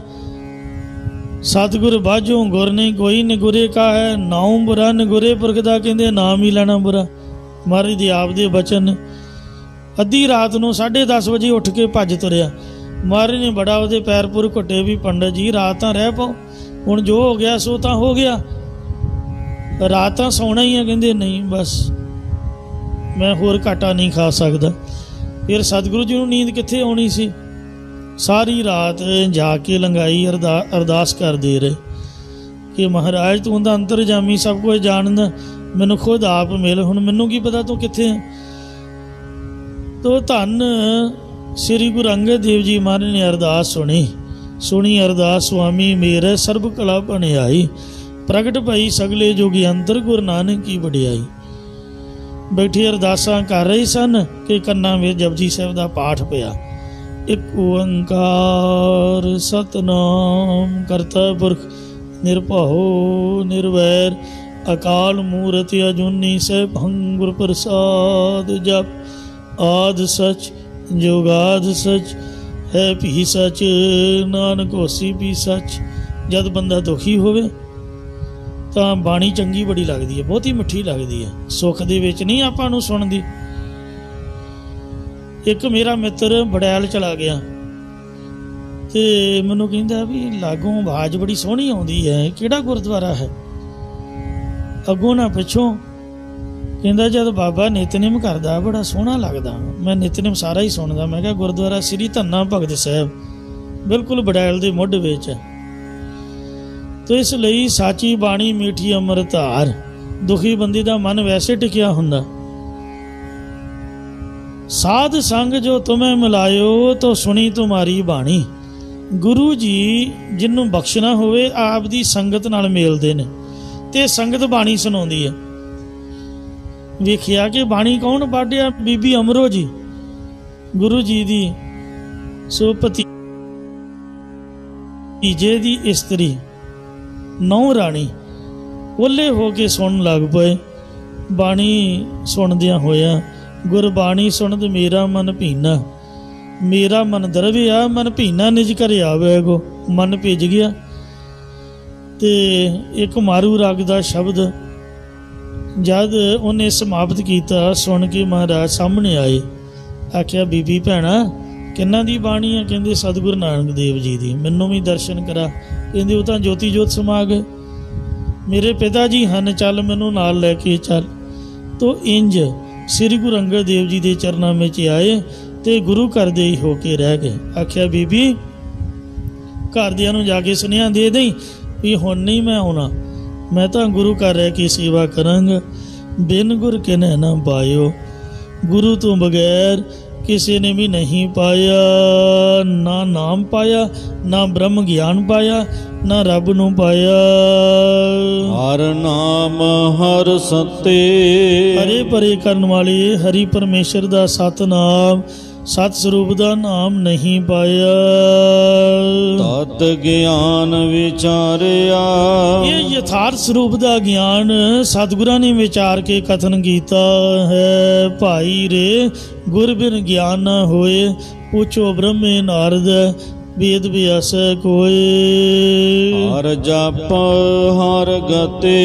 सतगुर बाझों गुर ने कोई निगुरे का है, नाऊ बुरा निगुरे पुरख दा कहंदे नाम ही लेना बुरा। महाराज दे आप दे बचन। अद्धी रात नूं 10:30 बजे उठ के भज तुरिया। महाराज ने बड़ा उहदे पैर पुर घुट्टे भी पंडित जी रात तां रह पाओ, हुण जो हो गया सो तां हो गया, रात तां सौना ही है। कहंदे नहीं बस मैं होर घाटा नहीं खा सकदा। फिर सतगुरु जी नूं नींद कित्थे आउणी सी, सारी रात जाके लंघाई अरदास करदे रहे कि महाराज तूं तां अंतरजामी सब कुछ जानदा, मैनूं खुद आप मिल, हुण मैनूं की पता तूं कित्थे है। तो धन श्री गुरु अंगद देव जी महाराज ने अरदास सुनी अरदास स्वामी मेरे सर्ब कला बनियाई, प्रगट भई सगले जोगी अंतर गुरु नानक की वडियाई। बैठे अरदासां कर रहे सन कि कन्नां विच जपजी साहिब दा पाठ पिया। एक ओंकार सतनाम करता पुरख निरभउ निर्वैर अकाल मूरत अजूनी सैभं गुर प्रसाद जप। आद सच जुगाद सच है भी सच, नानक होसी भी सच। जद बंदा दुखी होवे तां बाणी चंगी बड़ी लगदी है, बहुती मिठी लगदी है, सुख दे विच नहीं आपां नूं सुणदी। एक मेरा मित्र बड़ैल चला गया ते मैनूं कहंदा भी लागों आवाज़ बड़ी सोहनी आउंदी है, किहड़ा गुरुद्वारा है। ਅੱਗੋਂ ਨਾ ਪਿੱਛੋਂ। ਕਹਿੰਦਾ ਜਦ ਬਾਬਾ ਨਿਤਨੇਮ ਕਰਦਾ ਬੜਾ ਸੋਹਣਾ ਲੱਗਦਾ, ਮੈਂ ਨਿਤਨੇਮ ਸਾਰਾ ਹੀ ਸੁਣਦਾ। ਮੈਂ ਕਿਹਾ ਗੁਰਦੁਆਰਾ ਸ੍ਰੀ ਧੰਨਾ ਭਗਤ ਸਾਹਿਬ ਬਿਲਕੁਲ ਬੜੈਲ ਦੇ ਮੁੱਢ ਵਿੱਚ ਹੈ। ਤੇ ਇਸ ਲਈ ਸਾਚੀ ਬਾਣੀ ਮੀਠੀ ਅੰਮ੍ਰਿਤ ਧਾਰ, ਦੁਖੀ ਬੰਦੇ ਦਾ ਮਨ ਵੈਸੇ ਟਿਕਿਆ ਹੁੰਦਾ। ਸਾਧ ਸੰਗ ਜੋ ਤੁਮੇ ਮਿਲਾਇਓ ਤੋ ਸੁਣੀ ਤੁਮਾਰੀ ਬਾਣੀ। ਗੁਰੂ ਜੀ ਜਿਹਨੂੰ ਬਖਸ਼ਣਾ ਹੋਵੇ ਆਪ ਦੀ ਸੰਗਤ ਨਾਲ ਮਿਲਦੇ ਨੇ ਤੇ ਸੰਗਤ ਬਾਣੀ ਸੁਣਾਉਂਦੀ ਹੈ। ਵੇਖਿਆ ਕਿ ਬਾਣੀ ਕੌਣ ਪੜ੍ਹਿਆ? ਬੀਬੀ ਅਮਰੋ ਜੀ, ਗੁਰੂ ਜੀ ਦੀ ਸੋ ਭਤੀਜੇ ਦੀ ਇਸਤਰੀ ਨੌ ਰਾਣੀ ਓਲੇ ਹੋ ਕੇ ਸੁਣਨ ਲੱਗ ਪਏ। ਬਾਣੀ ਸੁਣਦਿਆਂ ਹੋਇਆ ਗੁਰਬਾਣੀ ਸੁਣਦ ਮੇਰਾ ਮਨ ਭੀਨਾ, ਮੇਰਾ ਮਨ ਦਰਵਿਆ, ਮਨ ਭੀਨਾ ਨਿਜ ਘਰ ਆਵੇਗੋ। ਮਨ ਭਿੱਜ ਗਿਆ। ਤੇ ਇੱਕ ਮਾਰੂ ਰਾਗ ਦਾ ਸ਼ਬਦ ਜਦ ਉਹਨੇ ਸਮਾਪਤ ਕੀਤਾ ਸੁਣ ਕੇ ਮਹਾਰਾਜ ਸਾਹਮਣੇ ਆਏ। ਆਖਿਆ ਬੀਬੀ ਭੈਣਾ ਕਿਹਨਾਂ ਦੀ ਬਾਣੀ ਆ? ਕਹਿੰਦੇ ਸਤਿਗੁਰੂ ਨਾਨਕ ਦੇਵ ਜੀ ਦੀ। ਮੈਨੂੰ ਵੀ ਦਰਸ਼ਨ ਕਰਾ। ਕਹਿੰਦੇ ਉਹ ਤਾਂ ਜੋਤੀ ਜੋਤ ਸਮਾ ਗਏ। ਮੇਰੇ ਪਿਤਾ ਜੀ ਹਨ, ਚੱਲ ਮੈਨੂੰ ਨਾਲ ਲੈ ਕੇ ਚੱਲ। ਤੋ ਇੰਜ ਸ੍ਰੀ ਗੁਰੂ ਅੰਗਦ ਦੇਵ ਜੀ ਦੇ ਚਰਨਾਂ ਵਿੱਚ ਆਏ ਤੇ ਗੁਰੂ ਘਰ ਦੇ ਹੀ ਹੋ ਕੇ ਰਹਿ ਗਏ। ਆਖਿਆ ਬੀਬੀ ਘਰਦਿਆਂ ਨੂੰ ਜਾ ਕੇ ਸੁਨੇਹਾ ਦੇ ਦੇਈ ਵੀ ਹੁਣ ਨਹੀਂ ਮੈਂ ਆਉਣਾ, ਮੈਂ ਤਾਂ ਗੁਰੂ ਘਰ ਰਹਿ ਕੇ ਸੇਵਾ ਕਰਾਂਗਾ। ਬਿਨ ਗੁਰ ਕਿਨੈ ਨਾ ਪਾਇਓ, ਗੁਰੂ ਤੋਂ ਬਗੈਰ ਕਿਸੇ ਨੇ ਵੀ ਨਹੀਂ ਪਾਇਆ। ਨਾ ਨਾਮ ਪਾਇਆ, ਨਾ ਬ੍ਰਹਮ ਗਿਆਨ ਪਾਇਆ, ਨਾ ਰੱਬ ਨੂੰ ਪਾਇਆ। ਹਰ ਨਾਮ ਹਰ ਸਤੇ, ਹਰੇ ਪਰੇ ਕਰਨ ਵਾਲੇ ਹਰੀ ਪਰਮੇਸ਼ਰ ਦਾ ਸਤਨਾਮ, ਸਤ ਸਰੂਪ ਦਾ ਨਾਮ ਨਹੀਂ ਪਾਇਆ। ਤਤ ਗਿਆਨ ਵਿਚਾਰਿਆ, ਇਹ ਯਥਾਰਥ ਸਰੂਪ ਦਾ ਗਿਆਨ ਸਤਿਗੁਰਾਂ ਨੇ ਵਿਚਾਰ ਕੇ ਕਥਨ ਕੀਤਾ ਹੈ। ਭਾਈ ਰੇ ਗੁਰ ਬਿਨ ਗਿਆਨ ਨਾ ਹੋਏ, ਪੁੱਛੋ ਬ੍ਰਹਮੇ ਨਾਰਦ ਵੇਦ ਵਿਆਸ ਕੋਏ। ਹਰ ਜਪ ਹਰ ਗਤੇ,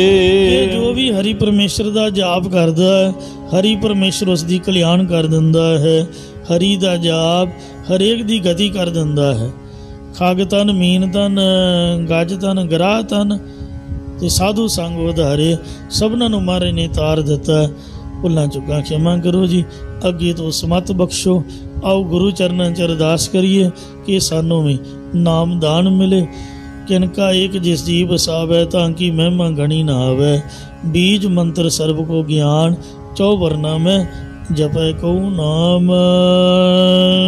ਇਹ ਜੋ ਵੀ ਹਰੀ ਪਰਮੇਸ਼ਰ ਦਾ ਜਾਪ ਕਰਦਾ ਹੈ ਹਰੀ ਪਰਮੇਸ਼ਰ ਉਸ ਦੀ ਕਲਿਆਣ ਕਰ ਦਿੰਦਾ ਹੈ। ਹਰੀ ਦਾ ਜਾਪ ਹਰੇਕ ਦੀ ਗਤੀ ਕਰ ਦਿੰਦਾ ਹੈ। ਖਗ ਤਨ, ਮੀਨ ਤਨ, ਗੱਜ ਤਨ, ਗਰਾਹ ਤਨ ਤੇ ਸਾਧੂ ਸੰਗ ਉਧਾਰੇ ਸਭਨਾਂ ਨੂੰ ਮਹਾਰਾਜ ਨੇ ਤਾਰ ਦਿੱਤਾ। ਭੁੱਲਾਂ ਚੁੱਕਾਂ ਖਿਮਾ ਕਰੋ ਜੀ, ਅੱਗੇ ਤੋਂ ਸਮਤ ਬਖਸ਼ੋ। ਆਓ ਗੁਰੂ ਚਰਨਾਂ 'ਚ ਅਰਦਾਸ ਕਰੀਏ ਕਿ ਸਾਨੂੰ ਵੀ ਨਾਮ ਦਾਨ ਮਿਲੇ। ਕਿਨਕਾ ਏਕ ਜਿਸ ਜੀ ਵਸਾਵੈ, ਤਾਂ ਕਿ ਮਹਿਮਾ ਗਣੀ ਨਾ ਆਵੈ। ਬੀਜ ਮੰਤਰ ਸਰਬ ਕੋ ਗਿਆਨ, ਚੌ ਵਰਨਾ ਮੈਂ ਜਪੈ ਕਉ ਨਾਮ।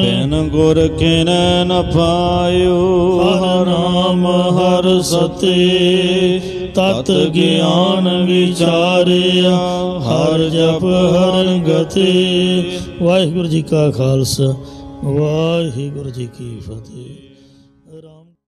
ਬਿਨ ਗੁਰ ਕਿਨੈ ਨ ਪਾਇਓ, ਹਰ ਨਾਮ ਹਰ ਸਤੇ। ਤਤ ਗਿਆਨ ਵਿਚਾਰਿਆ, ਹਰ ਜਪ ਹਰ ਗਤੇ। ਵਾਹਿਗੁਰੂ ਜੀ ਕਾ ਖਾਲਸਾ, ਵਾਹਿਗੁਰੂ ਜੀ ਕੀ ਫਤਿਹ।